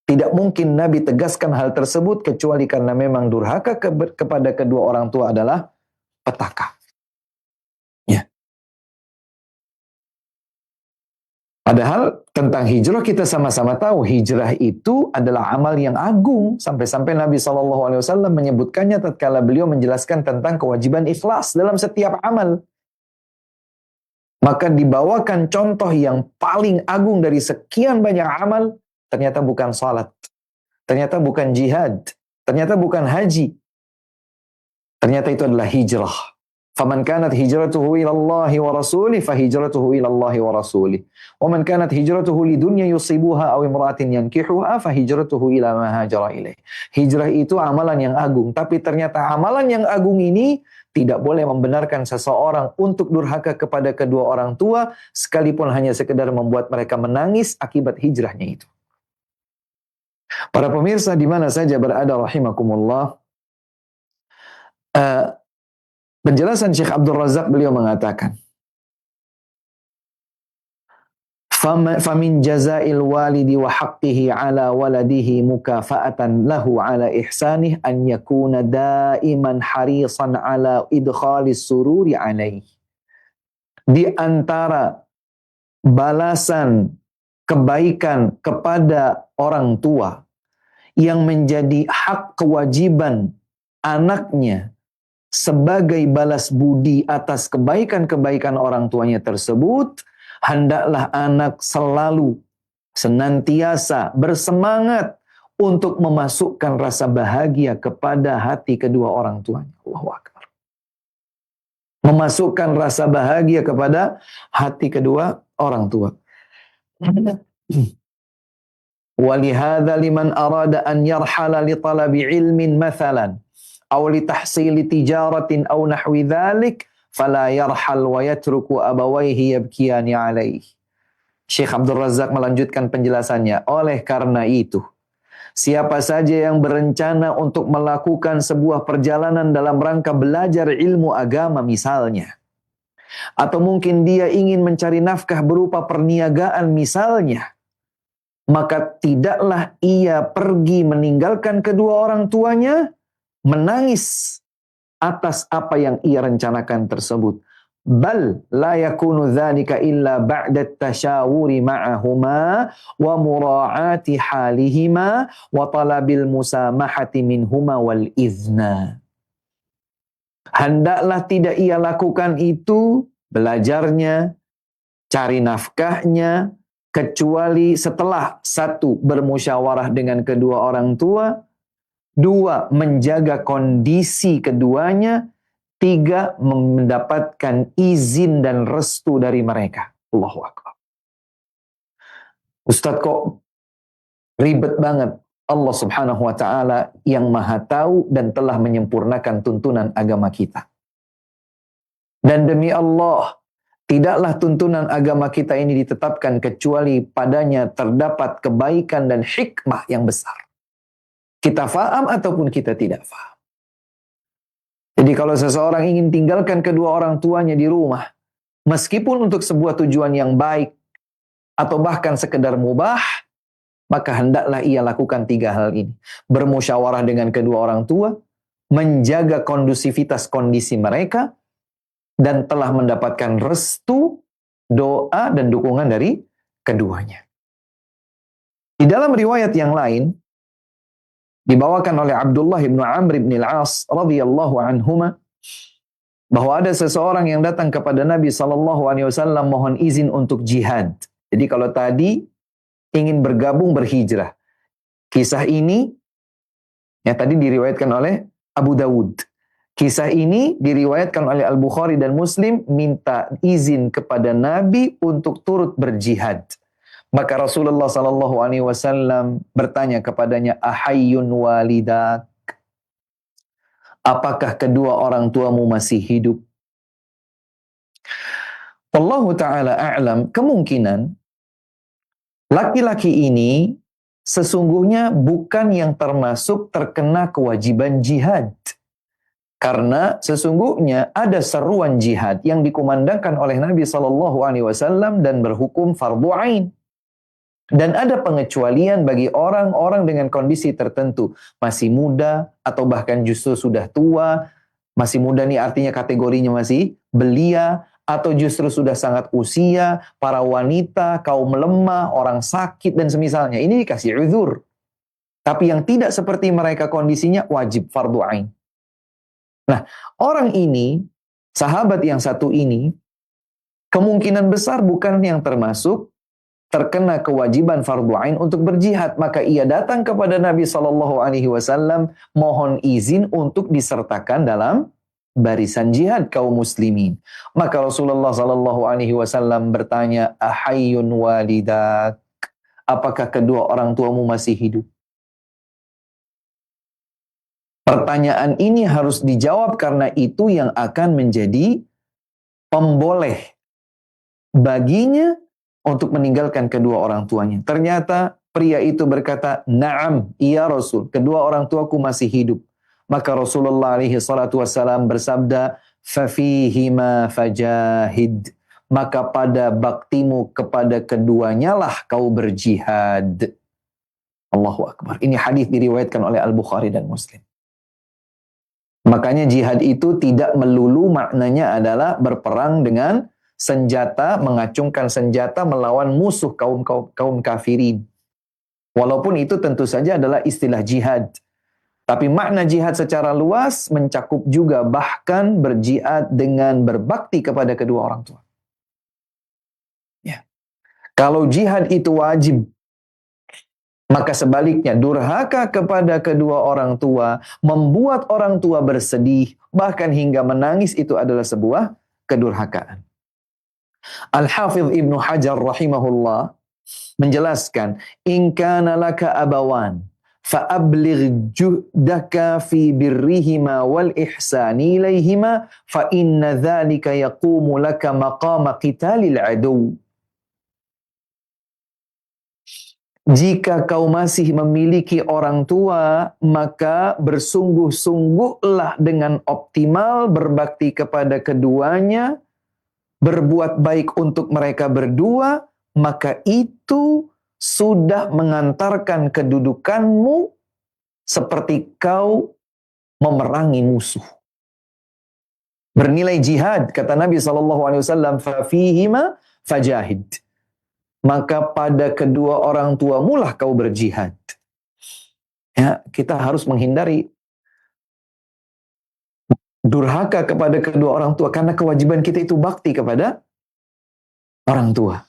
Tidak mungkin Nabi tegaskan hal tersebut kecuali karena memang durhaka kepada kedua orang tua adalah petaka. Ya. Padahal tentang hijrah kita sama-sama tahu hijrah itu adalah amal yang agung. Sampai-sampai Nabi SAW menyebutkannya tatkala beliau menjelaskan tentang kewajiban ikhlas dalam setiap amal. Maka dibawakan contoh yang paling agung dari sekian banyak amal. Ternyata bukan salat. Ternyata bukan jihad. Ternyata bukan haji. Ternyata itu adalah hijrah. Faman kanat hijratuhu ila Allahi wa rasulih fahijratuhu ila Allahi wa rasulih. Wa man kanat hijratuhu lidunya yusibuha aw imra'atin yankihuha fahijratuhu ila ma hajara ilaih. Hijrah itu amalan yang agung, tapi ternyata amalan yang agung ini tidak boleh membenarkan seseorang untuk durhaka kepada kedua orang tua sekalipun hanya sekedar membuat mereka menangis akibat hijrahnya itu. Para pemirsa di mana saja berada rahimakumullah. Penjelasan Syekh Abdul Razak beliau mengatakan, "Famin jazail walidi wa haqqihi ala waladihi mukafa'atan lahu ala ihsanih an yakuna daiman harisan ala idkhalis sururi alaih." Di antara balasan kebaikan kepada orang tua yang menjadi hak kewajiban anaknya sebagai balas budi atas kebaikan-kebaikan orang tuanya tersebut, hendaklah anak selalu senantiasa bersemangat untuk memasukkan rasa bahagia kepada hati kedua orang tuanya. Allahu Akbar. Memasukkan rasa bahagia kepada hati kedua orang tua. Walihada liman arada an yarhala li talabi ilmin mathalan aw li tahsili tijaratin aw nahwi dhalik fala yarhal wa yatruku abawayhi yabkiyani alaih. Syekh Abdul Razak melanjutkan penjelasannya. Oleh karena itu, siapa saja yang berencana untuk melakukan sebuah perjalanan dalam rangka belajar ilmu agama misalnya, atau mungkin dia ingin mencari nafkah berupa perniagaan misalnya, maka tidaklah ia pergi meninggalkan kedua orang tuanya menangis atas apa yang ia rencanakan tersebut. Bal la yakunu dzalika illa ba'da at-tashawuri ma'ahuma wa mura'ati halihima wa talabil musamahati minhuma wal izna. Hendaklah tidak ia lakukan itu, belajarnya, cari nafkahnya, kecuali setelah satu, bermusyawarah dengan kedua orang tua, dua, menjaga kondisi keduanya, tiga, mendapatkan izin dan restu dari mereka. Allahu Akbar. Ustadz kok ribet banget. Allah Subhanahu wa ta'ala yang maha tahu dan telah menyempurnakan tuntunan agama kita. Dan demi Allah, tidaklah tuntunan agama kita ini ditetapkan kecuali padanya terdapat kebaikan dan hikmah yang besar. Kita faham ataupun kita tidak faham. Jadi kalau seseorang ingin tinggalkan kedua orang tuanya di rumah, meskipun untuk sebuah tujuan yang baik, atau bahkan sekedar mubah, maka hendaklah ia lakukan 3 hal ini. Bermusyawarah dengan kedua orang tua, menjaga kondusivitas kondisi mereka, dan telah mendapatkan restu, doa, dan dukungan dari keduanya. Di dalam riwayat yang lain, dibawakan oleh Abdullah bin Amr bin al-As radhiyallahu anhuma, bahwa ada seseorang yang datang kepada Nabi SAW mohon izin untuk jihad. Jadi kalau tadi ingin bergabung berhijrah, kisah ini ya tadi diriwayatkan oleh Abu Dawud. Kisah ini diriwayatkan oleh Al-Bukhari dan Muslim, minta izin kepada Nabi untuk turut berjihad. Maka Rasulullah SAW bertanya kepadanya, ahayyun walidak? Apakah kedua orang tuamu masih hidup? Wallahu ta'ala a'lam, kemungkinan laki-laki ini sesungguhnya bukan yang termasuk terkena kewajiban jihad. Karena sesungguhnya ada seruan jihad yang dikumandangkan oleh Nabi SAW dan berhukum fardu ain. Dan ada pengecualian bagi orang-orang dengan kondisi tertentu. Masih muda atau bahkan justru sudah tua. Masih muda nih artinya kategorinya masih belia. Atau justru sudah sangat usia. Para wanita, kaum lemah, orang sakit dan semisalnya. Ini dikasih uzur. Tapi yang tidak seperti mereka kondisinya wajib fardu ain. Nah, orang ini, sahabat yang satu ini, kemungkinan besar bukan yang termasuk terkena kewajiban fardu ain untuk berjihad, maka ia datang kepada Nabi SAW mohon izin untuk disertakan dalam barisan jihad kaum muslimin. Maka Rasulullah SAW bertanya, ahayyun walidak? Apakah kedua orang tuamu masih hidup? Pertanyaan ini harus dijawab karena itu yang akan menjadi pemboleh baginya untuk meninggalkan kedua orang tuanya. Ternyata pria itu berkata, "Na'am, iya Rasul, kedua orang tuaku masih hidup." Maka Rasulullah SAW bersabda, "Fafihima fajahid." Maka pada baktimu kepada keduanya lah kau berjihad. Allahu Akbar. Ini hadis diriwayatkan oleh Al-Bukhari dan Muslim. Makanya jihad itu tidak melulu maknanya adalah berperang dengan senjata, mengacungkan senjata melawan musuh kaum kafirin. Walaupun itu tentu saja adalah istilah jihad. Tapi makna jihad secara luas mencakup juga bahkan berjihad dengan berbakti kepada kedua orang tua. Ya. Kalau jihad itu wajib, maka sebaliknya durhaka kepada kedua orang tua, membuat orang tua bersedih, bahkan hingga menangis, itu adalah sebuah kedurhakaan. Al-Hafidh Ibnu Hajar rahimahullah menjelaskan, in kana laka abawan fa'abligh juhdaka fi birrihima wal ihsani ilaihima fa inna dhalika yaqumu laka maqama qitalil adu. Jika kau masih memiliki orang tua, maka bersungguh-sungguhlah dengan optimal berbakti kepada keduanya, berbuat baik untuk mereka berdua, maka itu sudah mengantarkan kedudukanmu seperti kau memerangi musuh. Bernilai jihad, kata Nabi SAW, fafihima fajahid. Maka pada kedua orang tuamu lah kau berjihad. Ya, kita harus menghindari durhaka kepada kedua orang tua, karena kewajiban kita itu bakti kepada orang tua.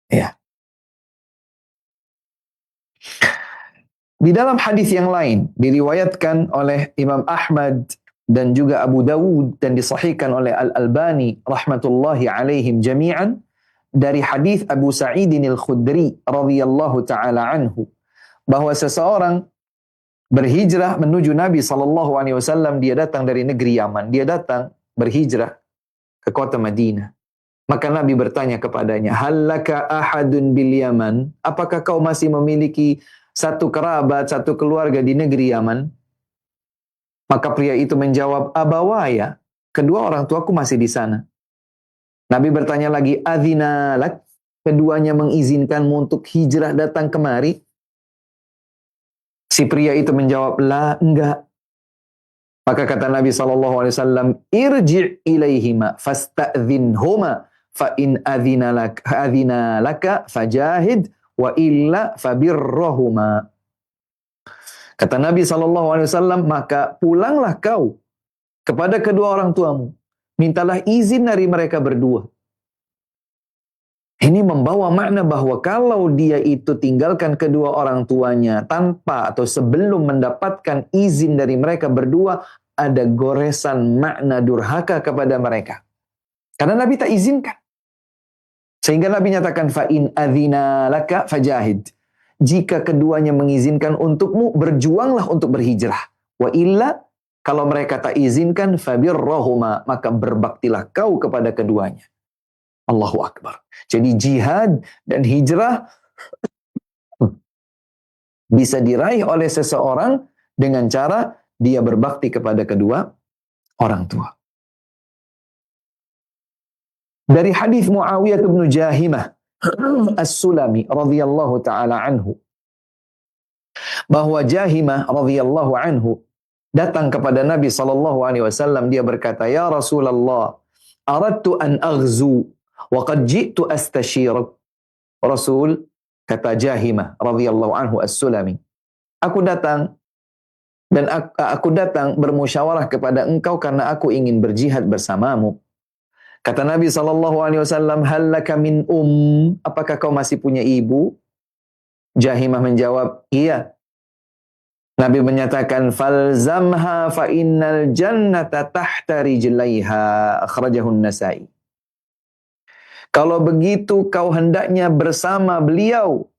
Ya. Di dalam hadis yang lain diriwayatkan oleh Imam Ahmad dan juga Abu Dawud dan disahihkan oleh Al-Albani rahmatullahi alaihim jami'an, dari hadis Abu Sa'idin Al-Khudri radhiyallahu taala anhu, bahwa seseorang berhijrah menuju Nabi SAW. Dia datang dari negeri Yaman, dia datang berhijrah ke kota Madinah. Maka Nabi bertanya kepadanya, hallaka ahadun bil Yaman? Apakah kau masih memiliki satu kerabat, satu keluarga di negeri Yaman? Maka pria itu menjawab, abawaya, kedua orang tuaku masih di sana. Nabi bertanya lagi, adzina lak, keduanya mengizinkanmu untuk hijrah datang kemari? Si pria itu menjawab, la, enggak. Maka kata Nabi SAW, irji' ilaihima fasta'dhinhuma fa in adzina laka fajahid wa illa fabirrahuma. Kata Nabi SAW, maka pulanglah kau kepada kedua orang tuamu. Mintalah izin dari mereka berdua. Ini membawa makna bahwa kalau dia itu tinggalkan kedua orang tuanya tanpa atau sebelum mendapatkan izin dari mereka berdua, ada goresan makna durhaka kepada mereka. Karena Nabi tak izinkan. Sehingga Nabi nyatakan, fa'in adzina laka fajahid. Jika keduanya mengizinkan untukmu, berjuanglah untuk berhijrah. Wa illa, kalau mereka tak izinkan, fabirrahuma, maka berbaktilah kau kepada keduanya. Allahu Akbar. Jadi jihad dan hijrah bisa diraih oleh seseorang dengan cara dia berbakti kepada kedua orang tua. Dari hadis Muawiyah bin Jahimah As-Sulami radhiyallahu taala anhu, bahwa Jahimah radhiyallahu anhu datang kepada Nabi sallallahu alaihi wasallam, dia berkata, "Ya Rasulullah, aradtu an aghzu wa qad ji'tu astashirak." Rasul, kata Jahimah radhiyallahu anhu As-Sulami, aku datang bermusyawarah kepada engkau karena aku ingin berjihad bersamamu. Kata Nabi SAW, hal laka min apakah kau masih punya ibu? Jahimah menjawab, iya. Nabi menyatakan, falzamha fa innal jannata tahta rijlaiha, akhrajahun Nasai. Kalau begitu kau hendaknya bersama beliau,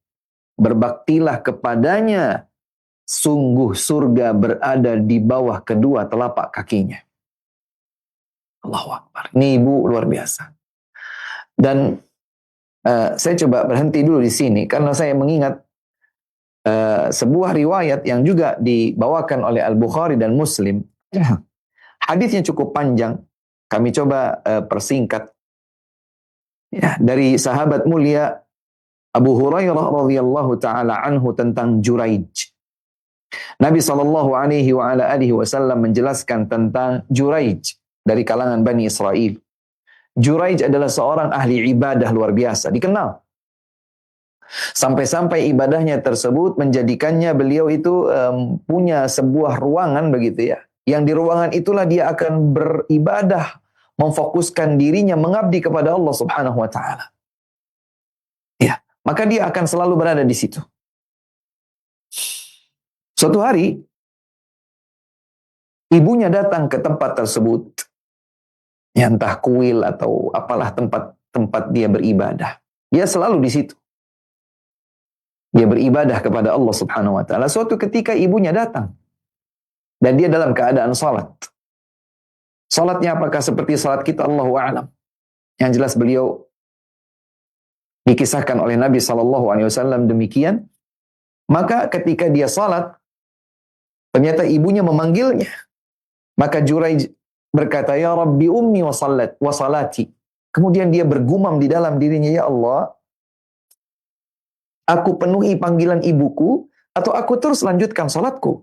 berbaktilah kepadanya, sungguh surga berada di bawah kedua telapak kakinya. Allahu Akbar. Ini ibu luar biasa. Dan saya coba berhenti dulu di sini karena saya mengingat sebuah riwayat yang juga dibawakan oleh Al-Bukhari dan Muslim. Hadisnya cukup panjang. Kami coba persingkat. Ya, dari sahabat mulia Abu Hurairah radhiyallahu taala anhu tentang Juraij. Nabi sallallahu alaihi wasallam menjelaskan tentang Juraij dari kalangan Bani Israel. Juraij adalah seorang ahli ibadah luar biasa, dikenal. Sampai-sampai ibadahnya tersebut menjadikannya beliau itu punya sebuah ruangan begitu ya. Yang di ruangan itulah dia akan beribadah, memfokuskan dirinya mengabdi kepada Allah Subhanahu wa taala. Ya, maka dia akan selalu berada di situ. Suatu hari ibunya datang ke tempat tersebut, ya entah kuil atau apalah tempat dia beribadah. Dia selalu di situ. Dia beribadah kepada Allah Subhanahu wa taala. Suatu ketika ibunya datang dan dia dalam keadaan salat. Salatnya apakah seperti salat kita? Allahu a'lam. Yang jelas beliau dikisahkan oleh Nabi sallallahu alaihi wasallam demikian. Maka ketika dia salat, ternyata ibunya memanggilnya. Maka Juraij berkata, ya Rabbi ummi wa salati. Kemudian dia bergumam di dalam dirinya, ya Allah, aku penuhi panggilan ibuku atau aku terus lanjutkan salatku?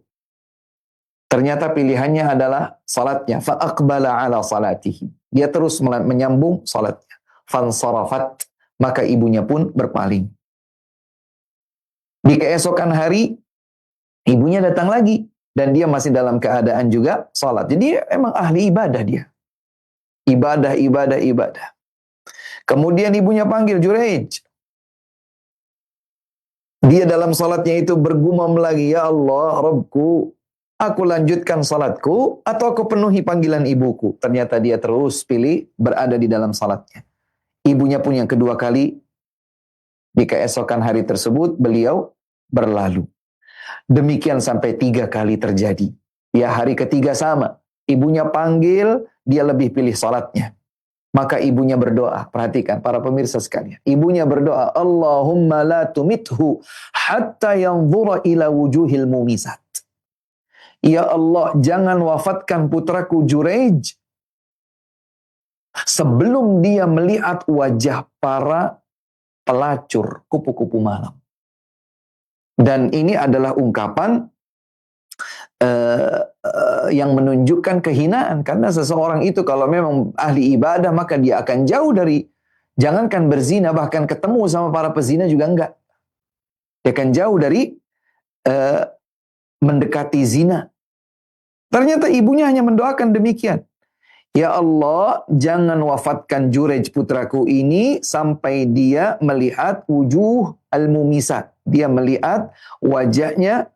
Ternyata pilihannya adalah salatnya. Fa aqbala ala salatihi. Dia terus menyambung salatnya. Fansarafat. Maka ibunya pun berpaling. Di keesokan hari, ibunya datang lagi. Dan dia masih dalam keadaan juga salat. Jadi emang ahli ibadah dia. Ibadah. Kemudian ibunya panggil Juraij. Dia dalam salatnya itu bergumam lagi, ya Allah, Rabbku, aku lanjutkan salatku atau aku penuhi panggilan ibuku. Ternyata dia terus pilih berada di dalam salatnya. Ibunya pun yang kedua kali, di keesokan hari tersebut, beliau berlalu. Demikian sampai 3 kali terjadi. Ya, hari ketiga sama. Ibunya panggil, dia lebih pilih salatnya. Maka ibunya berdoa. Perhatikan para pemirsa sekalian. Ibunya berdoa, Allahumma la tumithu hatta yanzura ila wujuhil mumisat. Ya Allah, jangan wafatkan putraku Juraij sebelum dia melihat wajah para pelacur kupu-kupu malam. Dan ini adalah ungkapan yang menunjukkan kehinaan. Karena seseorang itu kalau memang ahli ibadah, maka dia akan jauh dari, jangankan berzina, bahkan ketemu sama para pezina juga enggak. Dia akan jauh dari mendekati zina. Ternyata ibunya hanya mendoakan demikian. Ya Allah, jangan wafatkan Juraij putraku ini sampai dia melihat wujuh al-mumisat. Dia melihat wajahnya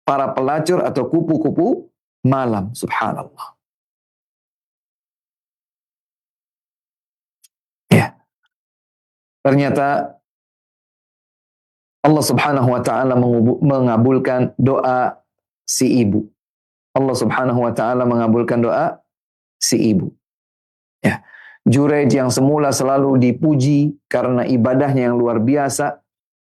para pelacur atau kupu-kupu malam. Subhanallah. Ya. Ternyata Allah Subhanahu wa taala mengabulkan doa si ibu. Allah Subhanahu wa taala mengabulkan doa si ibu. Ya. Juraij yang semula selalu dipuji karena ibadahnya yang luar biasa,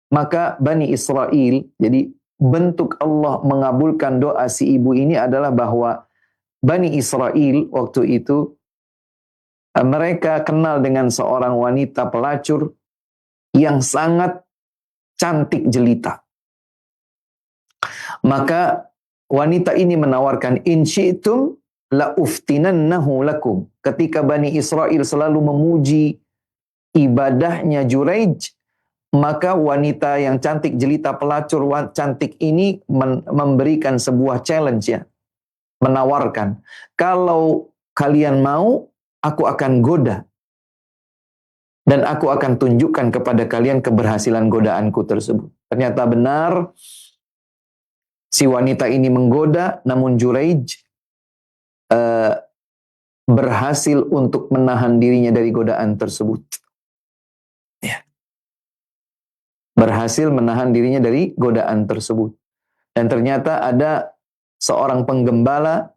maka Bani Israel, jadi bentuk Allah mengabulkan doa si ibu ini adalah bahwa Bani Israel waktu itu mereka kenal dengan seorang wanita pelacur yang sangat cantik jelita. Maka wanita ini menawarkan, in syi'tum la uftinannahu lakum. Ketika Bani Israel selalu memuji ibadahnya Juraij, maka wanita yang cantik jelita pelacur cantik ini memberikan sebuah challenge, ya, menawarkan, kalau kalian mau, aku akan goda dan aku akan tunjukkan kepada kalian keberhasilan godaanku tersebut. Ternyata benar, si wanita ini menggoda, namun Juraij berhasil untuk menahan dirinya dari godaan tersebut. Ya. Berhasil menahan dirinya dari godaan tersebut. Dan ternyata ada seorang penggembala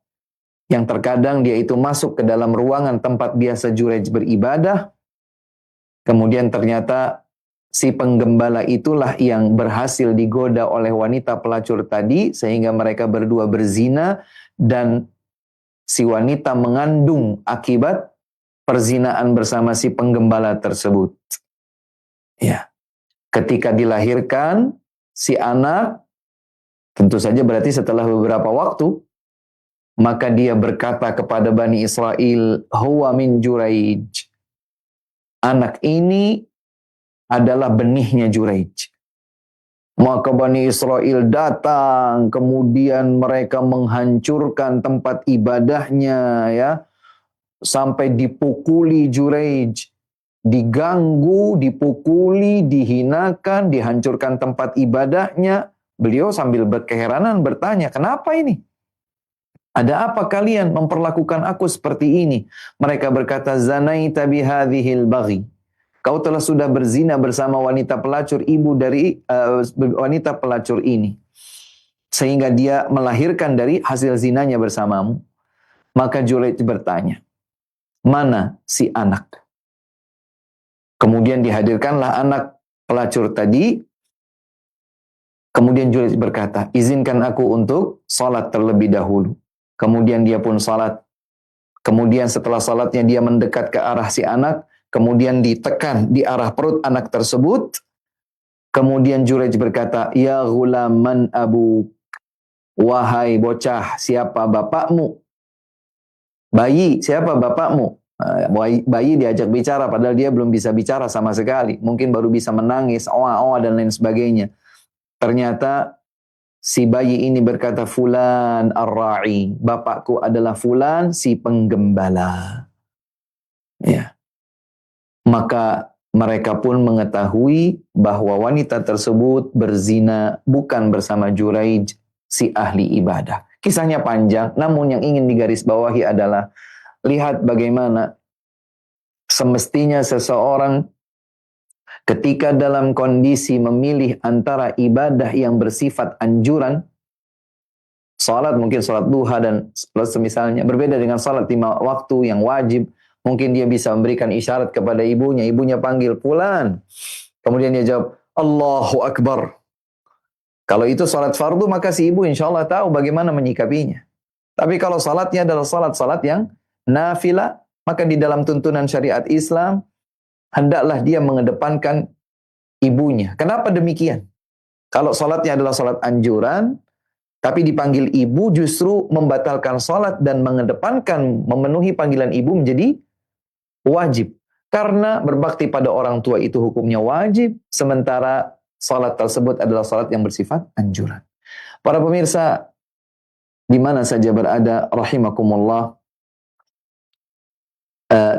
yang terkadang dia itu masuk ke dalam ruangan tempat biasa Juraij beribadah. Kemudian ternyata si penggembala itulah yang berhasil digoda oleh wanita pelacur tadi, sehingga mereka berdua berzina, dan si wanita mengandung akibat perzinaan bersama si penggembala tersebut. Ya. Ketika dilahirkan si anak, tentu saja berarti setelah beberapa waktu, maka dia berkata kepada Bani Israel, huwa min Juraij. Anak ini adalah benihnya Juraij. Maka Bani Israel datang, kemudian mereka menghancurkan tempat ibadahnya, ya, sampai dipukuli Juraij, diganggu, dipukuli, dihinakan, dihancurkan tempat ibadahnya. Beliau sambil berkeheranan bertanya, kenapa ini? Ada apa kalian memperlakukan aku seperti ini? Mereka berkata, zanaita bihadhil baghi. Kau telah sudah berzina bersama wanita pelacur, ibu dari wanita pelacur ini. Sehingga dia melahirkan dari hasil zinanya bersamamu. Maka Juraij bertanya, mana si anak? Kemudian dihadirkanlah anak pelacur tadi. Kemudian Juraij berkata, izinkan aku untuk salat terlebih dahulu. Kemudian dia pun salat. Kemudian setelah salatnya dia mendekat ke arah si anak. Kemudian ditekan di arah perut anak tersebut. Kemudian Juraij berkata, ya ghulam man abuk. Wahai bocah, siapa bapakmu? Bayi, siapa bapakmu? Bayi diajak bicara, padahal dia belum bisa bicara sama sekali. Mungkin baru bisa menangis, oa-oa dan lain sebagainya. Ternyata si bayi ini berkata, fulan ar-ra'i. Bapakku adalah fulan si penggembala. Ya. Maka mereka pun mengetahui bahwa wanita tersebut berzina bukan bersama Juraij, si ahli ibadah. Kisahnya panjang, namun yang ingin digarisbawahi adalah lihat bagaimana semestinya seseorang ketika dalam kondisi memilih antara ibadah yang bersifat anjuran, salat mungkin salat duha dan semisalnya, berbeda dengan salat 5 waktu yang wajib. Mungkin dia bisa memberikan isyarat kepada ibunya. Ibunya panggil, fulan. Kemudian dia jawab, Allahu Akbar. Kalau itu salat fardu, maka si ibu insya Allah tahu bagaimana menyikapinya. Tapi kalau salatnya adalah salat-salat yang nafilah, maka di dalam tuntunan syariat Islam, hendaklah dia mengedepankan ibunya. Kenapa demikian? Kalau salatnya adalah salat anjuran, tapi dipanggil ibu, justru membatalkan salat dan mengedepankan memenuhi panggilan ibu menjadi wajib. Karena berbakti pada orang tua itu hukumnya wajib, sementara salat tersebut adalah salat yang bersifat anjuran. Para pemirsa, di mana saja berada, rahimakumullah,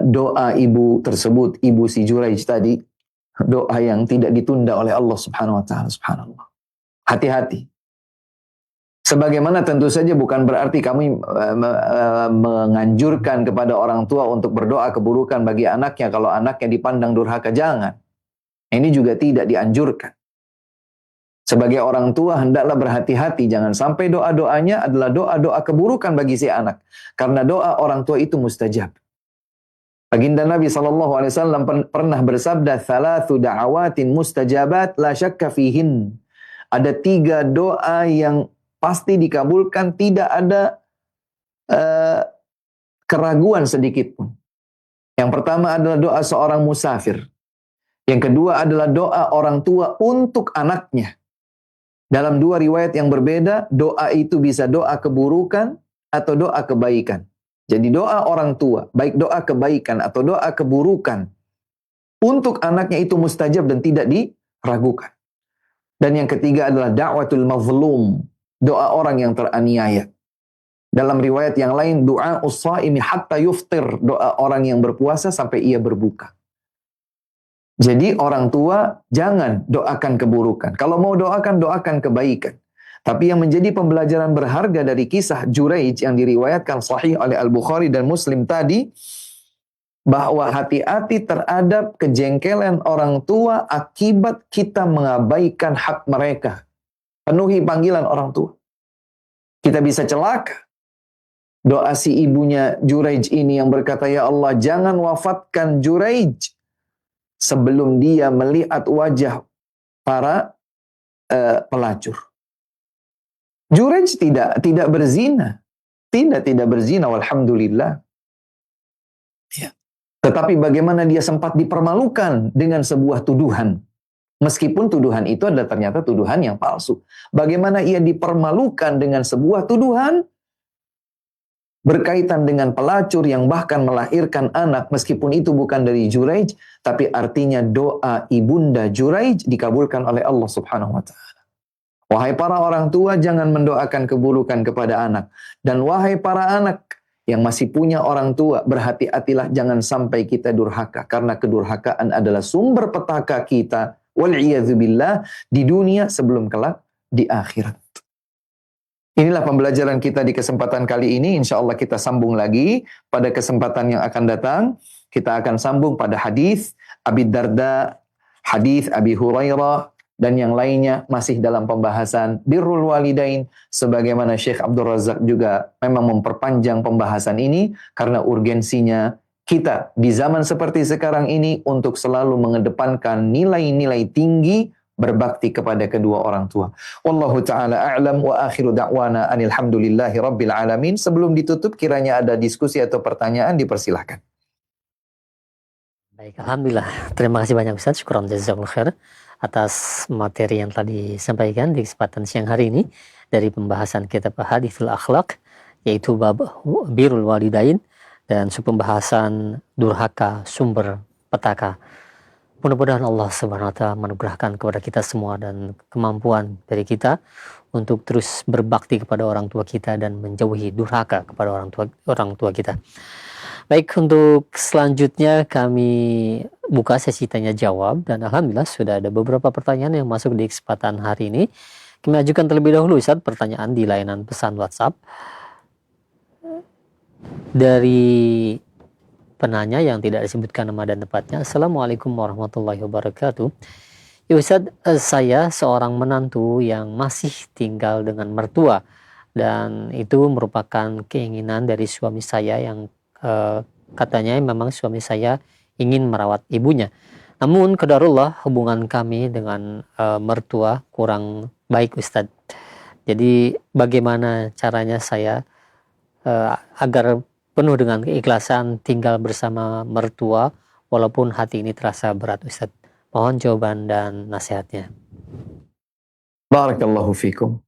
doa ibu tersebut, ibu si Juraij tadi, doa yang tidak ditunda oleh Allah Subhanahu wa taala, subhanallah. Hati-hati. Sebagaimana tentu saja bukan berarti kami menganjurkan kepada orang tua untuk berdoa keburukan bagi anaknya kalau anaknya dipandang durhaka, jangan. Ini juga tidak dianjurkan. Sebagai orang tua hendaklah berhati-hati, jangan sampai doa-doanya adalah doa-doa keburukan bagi si anak. Karena doa orang tua itu mustajab. Baginda Nabi SAW pernah bersabda, "Thalathu da'awatin mustajabat la syakka fihin." Ada 3 doa yang pasti dikabulkan, tidak ada keraguan sedikit pun. Yang pertama adalah doa seorang musafir. Yang kedua adalah doa orang tua untuk anaknya. Dalam 2 riwayat yang berbeda, doa itu bisa doa keburukan atau doa kebaikan. Jadi doa orang tua, baik doa kebaikan atau doa keburukan, untuk anaknya itu mustajab dan tidak diragukan. Dan yang ketiga adalah da'watul mazlum, doa orang yang teraniaya. Dalam riwayat yang lain, doa us-shaimi hatta yuftir, doa orang yang berpuasa sampai ia berbuka. Jadi orang tua jangan doakan keburukan. Kalau mau doakan, doakan kebaikan. Tapi yang menjadi pembelajaran berharga dari kisah Juraij yang diriwayatkan sahih oleh Al-Bukhari dan Muslim tadi, bahwa hati-hati terhadap kejengkelan orang tua akibat kita mengabaikan hak mereka. Penuhi panggilan orang tua. Kita bisa celaka. Doa si ibunya Juraij ini yang berkata, "Ya Allah, jangan wafatkan Juraij sebelum dia melihat wajah para pelacur." Juraij tidak berzina. Tidak berzina, walhamdulillah. Ya. Tetapi bagaimana dia sempat dipermalukan dengan sebuah tuduhan. Meskipun tuduhan itu adalah ternyata tuduhan yang palsu. Bagaimana ia dipermalukan dengan sebuah tuduhan berkaitan dengan pelacur yang bahkan melahirkan anak, meskipun itu bukan dari Juraij, tapi artinya doa ibunda Juraij dikabulkan oleh Allah Subhanahu wa taala. Wahai para orang tua, jangan mendoakan keburukan kepada anak. Dan wahai para anak yang masih punya orang tua, berhati-hatilah jangan sampai kita durhaka. Karena kedurhakaan adalah sumber petaka kita, wal'iyadzubillah, di dunia sebelum kelak di akhirat. Inilah pembelajaran kita di kesempatan kali ini. Insya Allah kita sambung lagi pada kesempatan yang akan datang. Kita akan sambung pada hadis Abi Darda, hadis Abi Hurairah, dan yang lainnya masih dalam pembahasan birrul walidain, sebagaimana Syekh Abdul Razak juga memang memperpanjang pembahasan ini karena urgensinya kita di zaman seperti sekarang ini untuk selalu mengedepankan nilai-nilai tinggi berbakti kepada kedua orang tua. Wallahu taala a'lam wa akhiru da'wana anil hamdulillahi rabbil alamin. Sebelum ditutup, kiranya ada diskusi atau pertanyaan, dipersilahkan. Baik, alhamdulillah. Terima kasih banyak Ustaz. Syukran jazakallahu khair atas materi yang tadi disampaikan di kesempatan siang hari ini dari pembahasan kitab Hadithul Akhlaq, yaitu bab birrul walidain dan pembahasan durhaka sumber petaka. Mudah-mudahan Allah Subhanahu wa taala menganugerahkan kepada kita semua dan kemampuan dari kita untuk terus berbakti kepada orang tua kita dan menjauhi durhaka kepada orang tua kita. Baik, untuk selanjutnya kami buka sesi tanya jawab dan alhamdulillah sudah ada beberapa pertanyaan yang masuk di kesempatan hari ini. Kami ajukan terlebih dahulu Ustaz pertanyaan di layanan pesan WhatsApp dari penanya yang tidak disebutkan nama dan tempatnya. Assalamualaikum warahmatullahi wabarakatuh. Ya Ustaz, saya seorang menantu yang masih tinggal dengan mertua dan itu merupakan keinginan dari suami saya yang katanya memang suami saya ingin merawat ibunya. Namun qadarullah hubungan kami dengan mertua kurang baik Ustadz. Jadi bagaimana caranya saya agar penuh dengan keikhlasan tinggal bersama mertua walaupun hati ini terasa berat Ustadz. Mohon jawaban dan nasihatnya. Barakallahu fikum.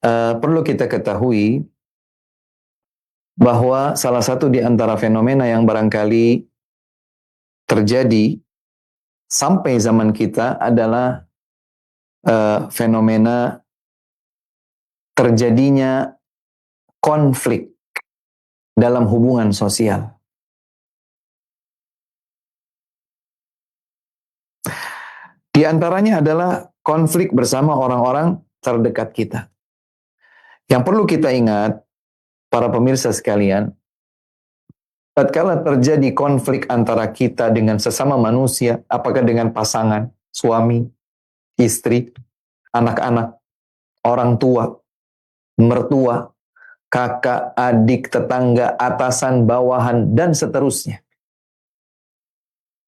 Perlu kita ketahui bahwa salah satu di antara fenomena yang barangkali terjadi sampai zaman kita adalah fenomena terjadinya konflik dalam hubungan sosial. Di antaranya adalah konflik bersama orang-orang terdekat kita. Yang perlu kita ingat, para pemirsa sekalian, tatkala terjadi konflik antara kita dengan sesama manusia, apakah dengan pasangan, suami, istri, anak-anak, orang tua, mertua, kakak, adik, tetangga, atasan, bawahan, dan seterusnya.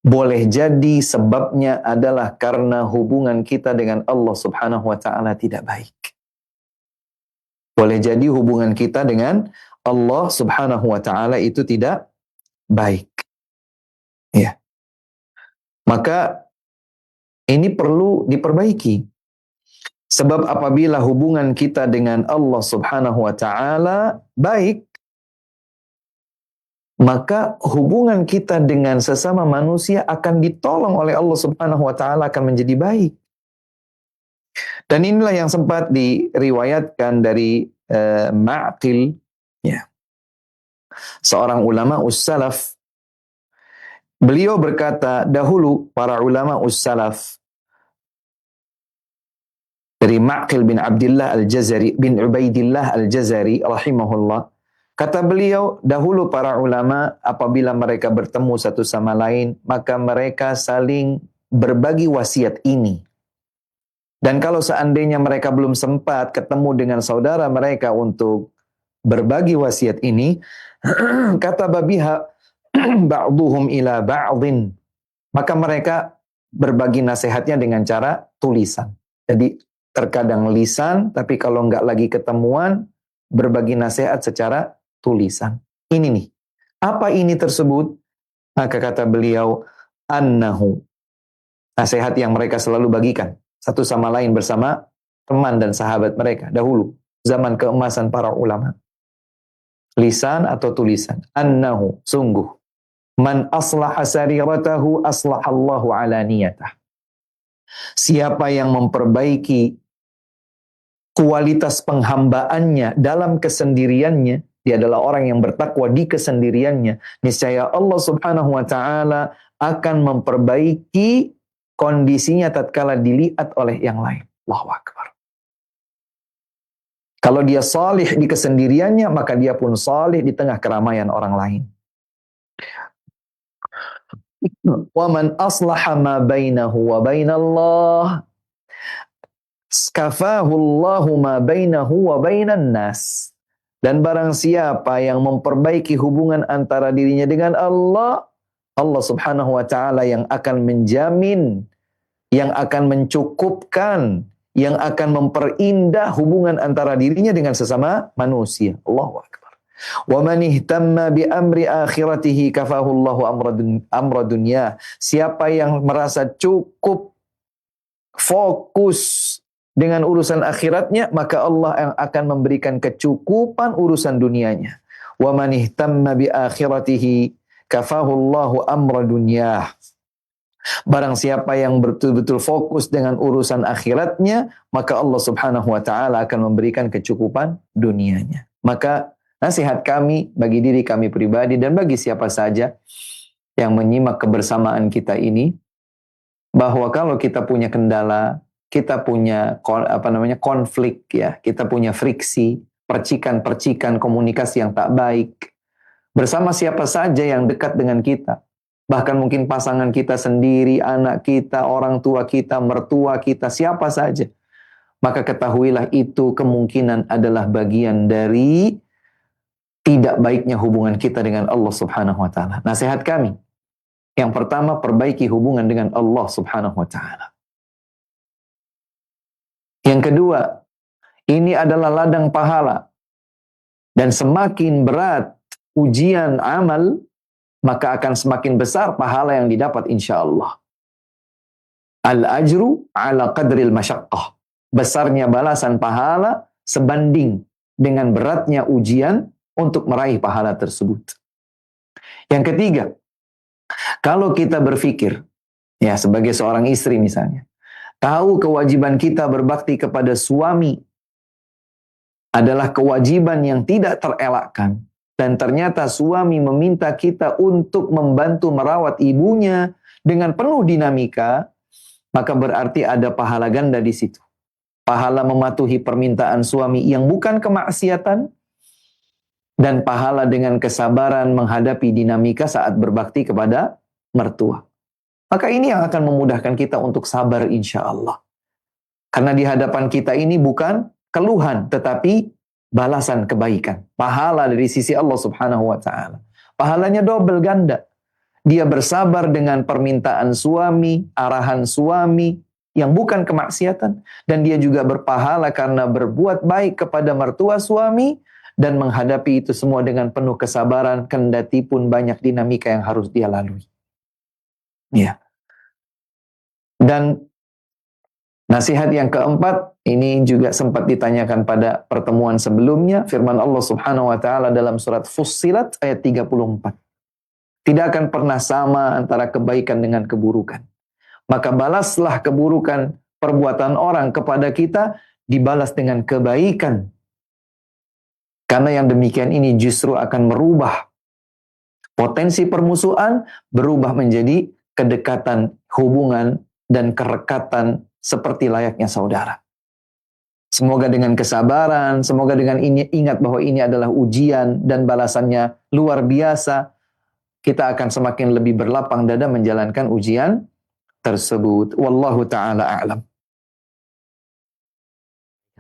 Boleh jadi sebabnya adalah karena hubungan kita dengan Allah Subhanahu wa Ta'ala tidak baik. Boleh jadi hubungan kita dengan Allah Subhanahu wa Ta'ala itu tidak baik. Ya. Maka ini perlu diperbaiki. Sebab apabila hubungan kita dengan Allah Subhanahu wa Ta'ala baik, maka hubungan kita dengan sesama manusia akan ditolong oleh Allah Subhanahu wa Ta'ala, akan menjadi baik. Dan inilah yang sempat diriwayatkan dari Ma'qil, ya, seorang ulama us-salaf. Beliau berkata, dahulu para ulama us-salaf, dari Ma'qil bin Abdullah al-Jazari, bin Ubaidillah al-Jazari, rahimahullah. Kata beliau, dahulu para ulama apabila mereka bertemu satu sama lain, maka mereka saling berbagi wasiat ini. Dan kalau seandainya mereka belum sempat ketemu dengan saudara mereka untuk berbagi wasiat ini, kata babiha ba'duhum ila ba'dhin, maka mereka berbagi nasihatnya dengan cara tulisan. Jadi terkadang lisan, tapi kalau enggak lagi ketemuan, berbagi nasihat secara tulisan. Ini nih. Apa ini tersebut? Maka kata beliau, annahu. Nasihat yang mereka selalu bagikan. Satu sama lain bersama teman dan sahabat mereka. Dahulu. Zaman keemasan para ulama. Lisan atau tulisan. Annahu. Sungguh. Man aslaha sariratahu aslahallahu ala niyatah. Siapa yang memperbaiki kualitas penghambaannya dalam kesendiriannya, dia adalah orang yang bertakwa di kesendiriannya, niscaya Allah Subhanahu wa Ta'ala akan memperbaiki kondisinya tatkala dilihat oleh yang lain. Allahu Akbar. Kalau dia salih di kesendiriannya, maka dia pun salih di tengah keramaian orang lain. Wa man aslaha ma bainahu wa bainallah kafahu Allahu ma bainahu wa bainan nas. Dan barang siapa yang memperbaiki hubungan antara dirinya dengan Allah, Allah Subhanahu wa Ta'ala yang akan menjamin, yang akan mencukupkan, yang akan memperindah hubungan antara dirinya dengan sesama manusia. Allahu Akbar. Wa man ihtamma bi amri akhiratihi kafahu Allahu amra dunya. Siapa yang merasa cukup fokus dengan urusan akhiratnya, maka Allah yang akan memberikan kecukupan urusan dunianya. Wa man ihtamma bi akhiratihi kafahu Allahu amra dunyah. Barang siapa yang betul-betul fokus dengan urusan akhiratnya, maka Allah Subhanahu wa Ta'ala akan memberikan kecukupan dunianya. Maka nasihat kami bagi diri kami pribadi dan bagi siapa saja yang menyimak kebersamaan kita ini, bahwa kalau kita punya kendala, kita punya konflik, ya, kita punya friksi, percikan-percikan komunikasi yang tak baik bersama siapa saja yang dekat dengan kita, bahkan mungkin pasangan kita sendiri, anak kita, orang tua kita, mertua kita, siapa saja, maka ketahuilah itu kemungkinan adalah bagian dari tidak baiknya hubungan kita dengan Allah Subhanahu wa Ta'ala. Nasihat kami, Yang pertama, perbaiki hubungan dengan Allah Subhanahu wa taala. Yang kedua, ini adalah ladang pahala. Dan semakin berat ujian amal, maka akan semakin besar pahala yang didapat insyaallah. Al-ajru ala qadril masyaqqah. Besarnya balasan pahala sebanding dengan beratnya ujian untuk meraih pahala tersebut. Yang ketiga, kalau kita berpikir, ya sebagai seorang istri misalnya, tahu kewajiban kita berbakti kepada suami adalah kewajiban yang tidak terelakkan, dan ternyata suami meminta kita untuk membantu merawat ibunya dengan penuh dinamika, maka berarti ada pahala ganda di situ. Pahala mematuhi permintaan suami yang bukan kemaksiatan, dan pahala dengan kesabaran menghadapi dinamika saat berbakti kepada mertua. Maka ini yang akan memudahkan kita untuk sabar insya Allah. Karena di hadapan kita ini bukan keluhan, tetapi balasan kebaikan. Pahala dari sisi Allah Subhanahu wa ta'ala. Pahalanya double ganda. Dia bersabar dengan permintaan suami, arahan suami, yang bukan kemaksiatan. Dan dia juga berpahala karena berbuat baik kepada mertua suami, dan menghadapi itu semua dengan penuh kesabaran, kendati pun banyak dinamika yang harus dia lalui. Ya. Dan nasihat yang keempat, ini juga sempat ditanyakan pada pertemuan sebelumnya, firman Allah Subhanahu wa taala dalam surat Fussilat ayat 34. Tidak akan pernah sama antara kebaikan dengan keburukan. Maka balaslah keburukan perbuatan orang kepada kita, dibalas dengan kebaikan. Karena yang demikian ini justru akan merubah potensi permusuhan, berubah menjadi kedekatan hubungan dan kerekatan seperti layaknya saudara. Semoga dengan kesabaran, semoga dengan ini ingat bahwa ini adalah ujian dan balasannya luar biasa, kita akan semakin lebih berlapang dada menjalankan ujian tersebut. Wallahu ta'ala a'lam.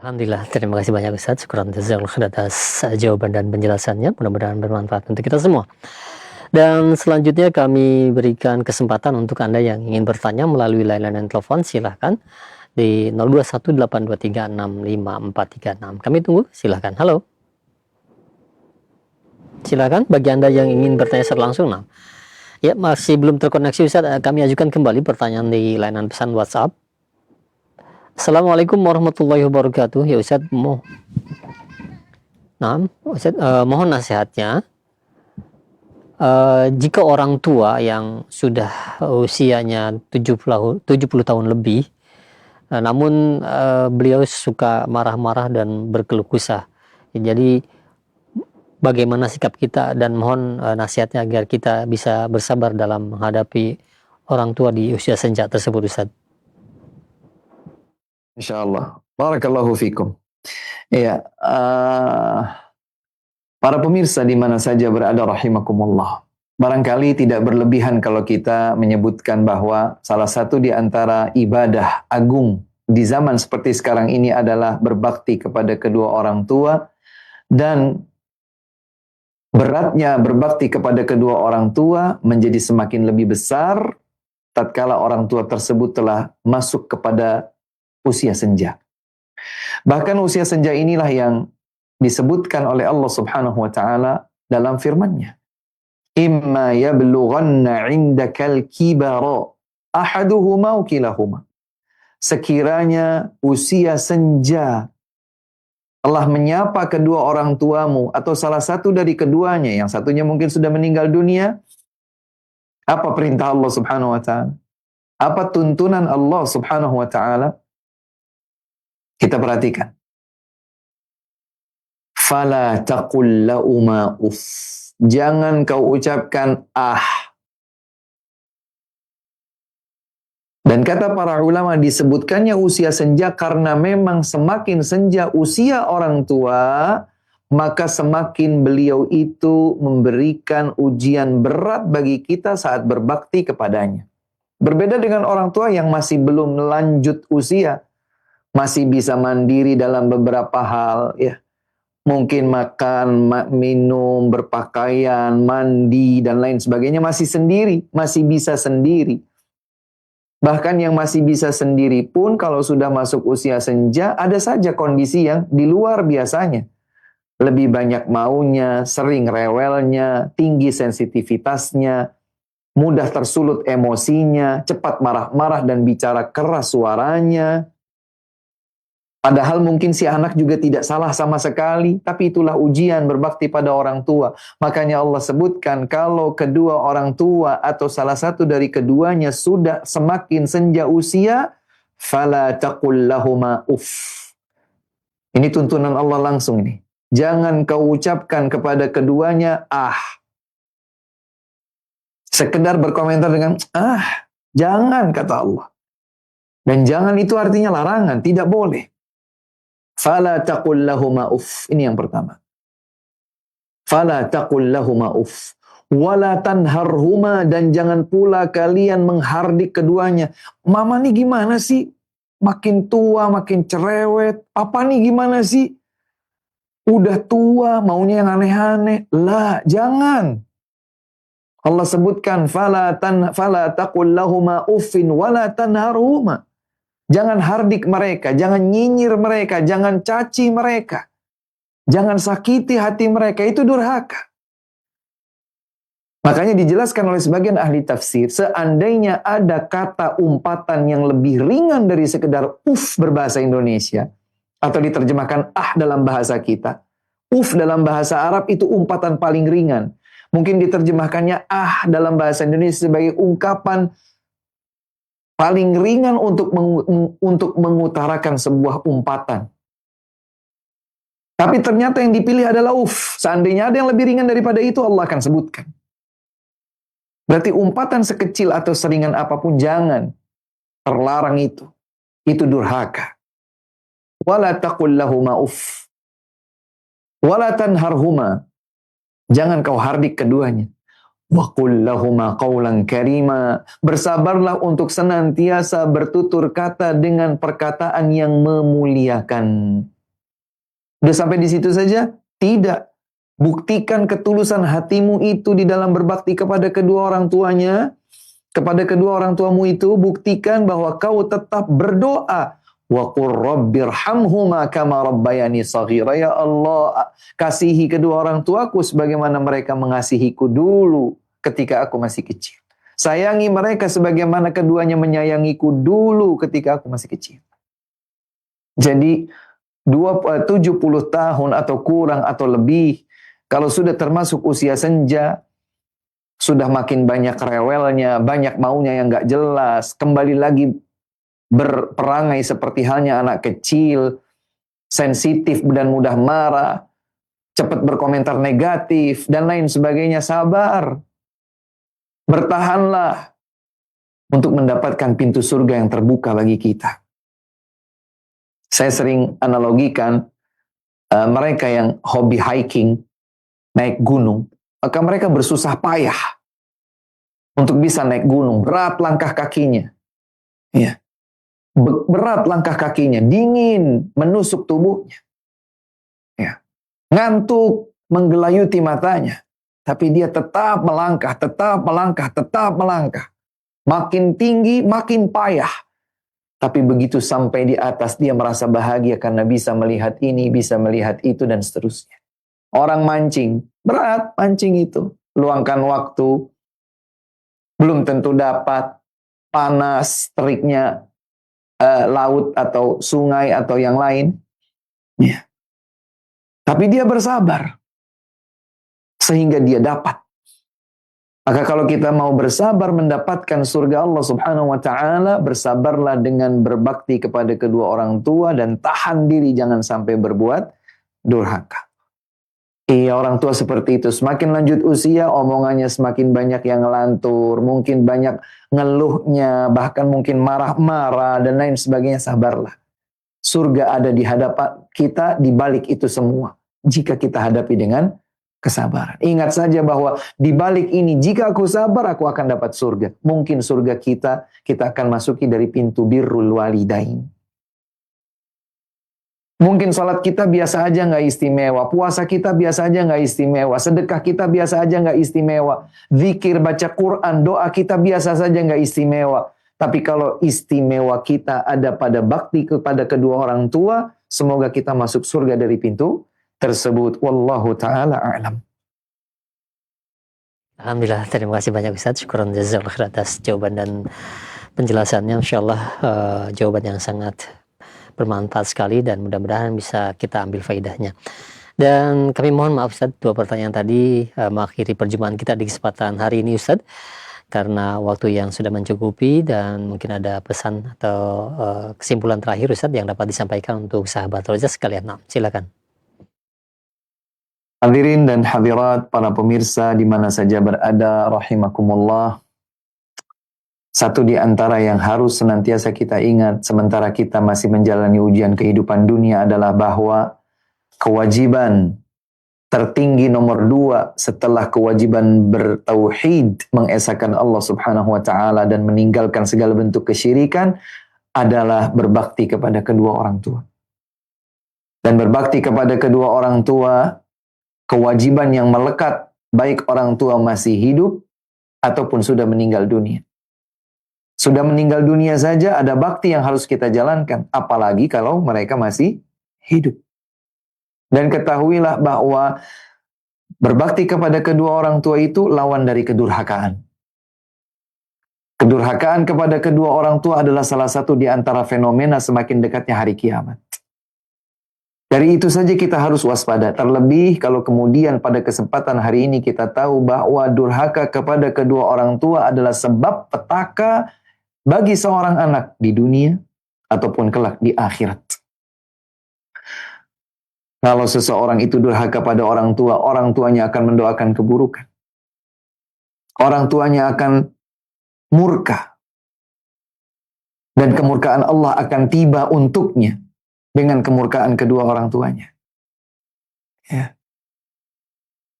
Alhamdulillah, terima kasih banyak Ustaz. Syukran jazakallahu khair atas jawaban dan penjelasannya. Mudah-mudahan bermanfaat untuk kita semua. Dan selanjutnya kami berikan kesempatan untuk Anda yang ingin bertanya melalui layanan telepon, silahkan di 0218236543. Kami tunggu, silahkan. Halo. Silahkan bagi Anda yang ingin bertanya secara langsung. Nah, ya masih belum terkoneksi Ustaz, kami ajukan kembali pertanyaan di layanan pesan WhatsApp. Assalamualaikum warahmatullahi wabarakatuh. Ya Ustaz, Ustaz, mohon nasihatnya. Jika orang tua yang sudah usianya 70 tahun lebih, namun beliau suka marah-marah dan berkeluh kesah. Jadi bagaimana sikap kita, dan mohon nasihatnya agar kita bisa bersabar dalam menghadapi orang tua di usia senja tersebut Ustaz. InsyaAllah. Barakallahu fikum. Ya, para pemirsa di mana saja berada rahimakumullah. Barangkali tidak berlebihan kalau kita menyebutkan bahwa salah satu di antara ibadah agung di zaman seperti sekarang ini adalah berbakti kepada kedua orang tua, dan beratnya berbakti kepada kedua orang tua menjadi semakin lebih besar tatkala orang tua tersebut telah masuk kepada usia senja. Bahkan usia senja inilah yang disebutkan oleh Allah Subhanahu wa taala dalam firman-Nya. Imma yablughanna 'indakal kibara ahaduhuma aw kilahuma. Sekiranya usia senja telah menyapa kedua orang tuamu atau salah satu dari keduanya, yang satunya mungkin sudah meninggal dunia, apa perintah Allah Subhanahu wa taala? Apa tuntunan Allah Subhanahu wa taala? Kita perhatikan. Fala taqul lauma uff. Jangan kau ucapkan ah. Dan kata para ulama, disebutkannya usia senja karena memang semakin senja usia orang tua, maka semakin beliau itu memberikan ujian berat bagi kita saat berbakti kepadanya. Berbeda dengan orang tua yang masih belum lanjut usia, masih bisa mandiri dalam beberapa hal, ya, mungkin makan, minum, berpakaian, mandi, dan lain sebagainya masih sendiri, masih bisa sendiri. Bahkan yang masih bisa sendiri pun kalau sudah masuk usia senja, ada saja kondisi yang di luar biasanya. Lebih banyak maunya, sering rewelnya, tinggi sensitivitasnya, mudah tersulut emosinya, cepat marah-marah dan bicara keras suaranya. Padahal mungkin si anak juga tidak salah sama sekali, tapi itulah ujian berbakti pada orang tua. Makanya Allah sebutkan kalau kedua orang tua atau salah satu dari keduanya sudah semakin senja usia, fala taqul lahuma uff. Ini tuntunan Allah langsung ini. Jangan kau ucapkan kepada keduanya sekedar berkomentar dengan jangan, kata Allah. Dan jangan itu artinya larangan, tidak boleh. Fala taqul lahuma uff. Ini yang pertama. Fala taqul lahuma uff. Wala tanharhuma, dan jangan pula kalian menghardik keduanya. Mama nih gimana sih? Makin tua, makin cerewet. Apa nih gimana sih? Udah tua, maunya yang aneh-aneh. Lah, jangan. Allah sebutkan fala taqul lahuma uffin wala tanharhuma. Jangan hardik mereka, jangan nyinyir mereka, jangan caci mereka. Jangan sakiti hati mereka, itu durhaka. Makanya dijelaskan oleh sebagian ahli tafsir, seandainya ada kata umpatan yang lebih ringan dari sekedar berbahasa Indonesia, atau diterjemahkan dalam bahasa kita. Dalam bahasa Arab itu umpatan paling ringan. Mungkin diterjemahkannya dalam bahasa Indonesia sebagai ungkapan paling ringan untuk mengutarakan sebuah umpatan. Tapi ternyata yang dipilih adalah Seandainya ada yang lebih ringan daripada itu, Allah akan sebutkan. Berarti umpatan sekecil atau seringan apapun jangan. Terlarang itu. Itu durhaka. Wala taqul lahuma uff. Wala tanharhuma. Jangan kau hardik keduanya. Wa qul lahuma qawlan karima. Bersabarlah untuk senantiasa bertutur kata dengan perkataan yang memuliakan. Udah sampai di situ saja? Tidak. Buktikan ketulusan hatimu itu di dalam berbakti kepada kedua orang tuanya. Kepada kedua orang tuamu itu, buktikan bahwa kau tetap berdoa. Wa qur rabbirhamhuma kama rabbayani shaghira. Ya Allah, kasihi kedua orang tuaku sebagaimana mereka mengasihiku dulu ketika aku masih kecil. Sayangi mereka sebagaimana keduanya menyayangiku dulu ketika aku masih kecil. Jadi 70 tahun atau kurang atau lebih, kalau sudah termasuk usia senja, sudah makin banyak rewelnya, banyak maunya yang gak jelas, kembali lagi berperangai seperti halnya anak kecil, sensitif dan mudah marah, cepat berkomentar negatif, dan lain sebagainya. Sabar. Bertahanlah untuk mendapatkan pintu surga yang terbuka bagi kita. Saya sering analogikan mereka yang hobi hiking, naik gunung, maka mereka bersusah payah untuk bisa naik gunung. Berat langkah kakinya. Ya. Berat langkah kakinya, dingin menusuk tubuhnya. Ya. Ngantuk menggelayuti matanya. Tapi dia tetap melangkah, tetap melangkah, tetap melangkah. Makin tinggi, makin payah. Tapi begitu sampai di atas, dia merasa bahagia karena bisa melihat ini, bisa melihat itu, dan seterusnya. Orang mancing, berat mancing itu. Luangkan waktu, belum tentu dapat, panas, teriknya laut atau sungai atau yang lain. Ya. Tapi dia bersabar. Sehingga dia dapat. Maka kalau kita mau bersabar mendapatkan surga Allah subhanahu wa ta'ala, bersabarlah dengan berbakti kepada kedua orang tua dan tahan diri jangan sampai berbuat durhaka. Iya, orang tua seperti itu. Semakin lanjut usia, omongannya semakin banyak yang ngelantur, mungkin banyak ngeluhnya, bahkan mungkin marah-marah dan lain sebagainya. Sabarlah. Surga ada di hadapan kita, di balik itu semua. Jika kita hadapi dengan kesabaran. Ingat saja bahwa di balik ini, jika aku sabar, aku akan dapat surga. Mungkin surga kita akan masuki dari pintu birrul walidain. Mungkin sholat kita biasa aja nggak istimewa, puasa kita biasa aja nggak istimewa, sedekah kita biasa aja nggak istimewa, zikir, baca Quran, doa kita biasa saja nggak istimewa. Tapi kalau istimewa kita ada pada bakti kepada kedua orang tua, semoga kita masuk surga dari pintu tersebut. Wallahu ta'ala a'lam. Alhamdulillah, terima kasih banyak Ustaz. Syukuran jazakallahu khair atas jawaban dan penjelasannya. Insyaallah jawaban yang sangat bermanfaat sekali dan mudah-mudahan bisa kita ambil faedahnya. Dan kami mohon maaf Ustaz, 2 pertanyaan tadi mengakhiri perjumpaan kita di kesempatan hari ini Ustaz, karena waktu yang sudah mencukupi, dan mungkin ada pesan atau kesimpulan terakhir Ustaz yang dapat disampaikan untuk sahabat Roja sekalian. Nah, silakan. Hadirin dan hadirat para pemirsa di mana saja berada, rahimakumullah. Satu di antara yang harus senantiasa kita ingat sementara kita masih menjalani ujian kehidupan dunia adalah bahwa kewajiban tertinggi nomor 2 setelah kewajiban bertauhid, mengesahkan Allah Subhanahu wa taala dan meninggalkan segala bentuk kesyirikan adalah berbakti kepada kedua orang tua. Dan berbakti kepada kedua orang tua kewajiban yang melekat baik orang tua masih hidup ataupun sudah meninggal dunia. Sudah meninggal dunia saja ada bakti yang harus kita jalankan, apalagi kalau mereka masih hidup. Dan ketahuilah bahwa berbakti kepada kedua orang tua itu lawan dari kedurhakaan. Kedurhakaan kepada kedua orang tua adalah salah satu di antara fenomena semakin dekatnya hari kiamat. Dari itu saja kita harus waspada. Terlebih kalau kemudian pada kesempatan hari ini kita tahu bahwa durhaka kepada kedua orang tua adalah sebab petaka bagi seorang anak di dunia ataupun kelak di akhirat. Kalau seseorang itu durhaka pada orang tuanya akan mendoakan keburukan. Orang tuanya akan murka. Dan kemurkaan Allah akan tiba untuknya dengan kemurkaan kedua orang tuanya. Ya.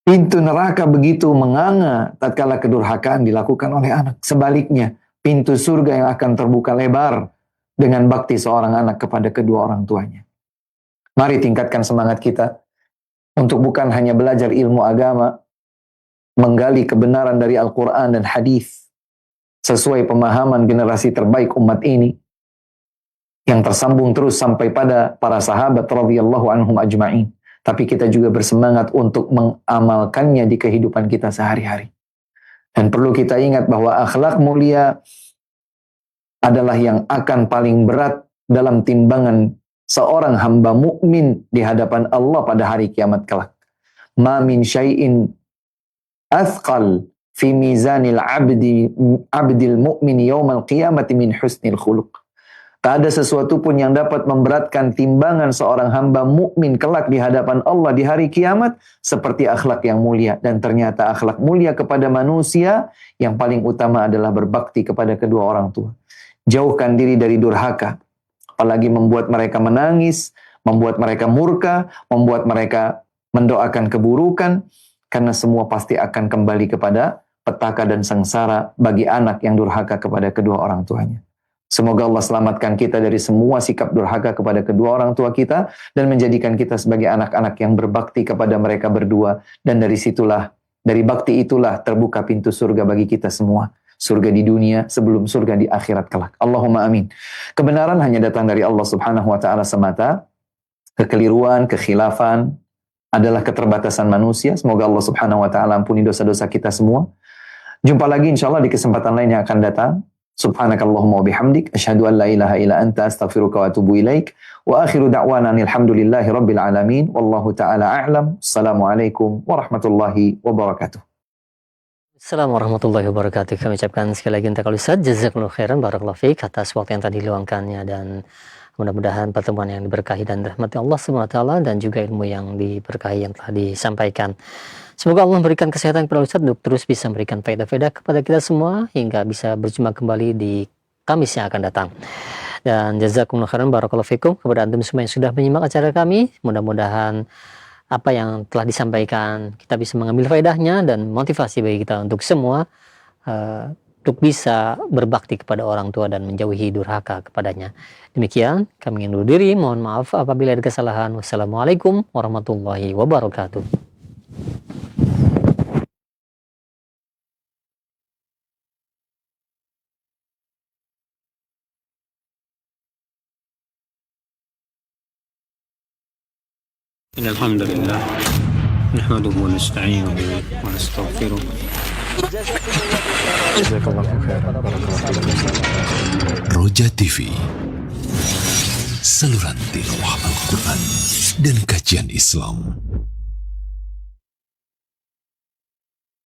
Pintu neraka begitu menganga tatkala kedurhakaan dilakukan oleh anak. Sebaliknya, pintu surga yang akan terbuka lebar dengan bakti seorang anak kepada kedua orang tuanya. Mari tingkatkan semangat kita untuk bukan hanya belajar ilmu agama, menggali kebenaran dari Al-Quran dan hadis sesuai pemahaman generasi terbaik umat ini, yang tersambung terus sampai pada para sahabat radhiyallahu anhum ajma'in. Tapi kita juga bersemangat untuk mengamalkannya di kehidupan kita sehari-hari. Dan perlu kita ingat bahwa akhlak mulia adalah yang akan paling berat dalam timbangan seorang hamba mukmin di hadapan Allah pada hari kiamat kelak. Ma min syai'in athqal fi mizanil abdil mu'min yawmal qiyamati min husnil khuluq. Tak ada sesuatu pun yang dapat memberatkan timbangan seorang hamba mukmin kelak di hadapan Allah di hari kiamat seperti akhlak yang mulia. Dan ternyata akhlak mulia kepada manusia yang paling utama adalah berbakti kepada kedua orang tua. Jauhkan diri dari durhaka, apalagi membuat mereka menangis, membuat mereka murka, membuat mereka mendoakan keburukan, karena semua pasti akan kembali kepada petaka dan sengsara bagi anak yang durhaka kepada kedua orang tuanya. Semoga Allah selamatkan kita dari semua sikap durhaka kepada kedua orang tua kita dan menjadikan kita sebagai anak-anak yang berbakti kepada mereka berdua. Dan dari situlah, dari bakti itulah terbuka pintu surga bagi kita semua. Surga di dunia sebelum surga di akhirat kelak. Allahumma amin. Kebenaran hanya datang dari Allah Subhanahu wa taala semata. Kekeliruan, kekhilafan adalah keterbatasan manusia. Semoga Allah Subhanahu wa taala ampuni dosa-dosa kita semua. Jumpa lagi insyaallah di kesempatan lain yang akan datang. Subhanakallahumma wa bihamdik asyhadu an la ilaha illa anta astaghfiruka wa atubu ilaik wa akhiru da'wana alhamdulillahi rabbil alamin wallahu taala a'lam. Assalamualaikum warahmatullahi wabarakatuh. Assalamualaikum warahmatullahi wabarakatuh. Kami ucapkan sekali lagi untuk Ustaz jazakumullahu khairan barakallahu fiik atas waktu yang tadi diluangkannya, dan mudah-mudahan pertemuan yang diberkahi dan rahmati Allah Subhanahu wa taala dan juga ilmu yang diberkahi yang telah disampaikan. Semoga Allah memberikan kesehatan kepada Ustaz untuk terus bisa memberikan faedah-faedah kepada kita semua hingga bisa berjumpa kembali di Kamis yang akan datang. Dan jazakumullahu khairan barakallahu fikum kepada antum semua yang sudah menyimak acara kami. Mudah-mudahan apa yang telah disampaikan kita bisa mengambil faedahnya dan motivasi bagi kita untuk semua untuk bisa berbakti kepada orang tua dan menjauhi durhaka kepadanya. Demikian kami undur diri, mohon maaf apabila ada kesalahan. Wassalamualaikum warahmatullahi wabarakatuh. إن الحمد لله نحمده ونستعينه ونستغفره. Roja TV, saluran tilawah Al-Quran dan kajian Islam.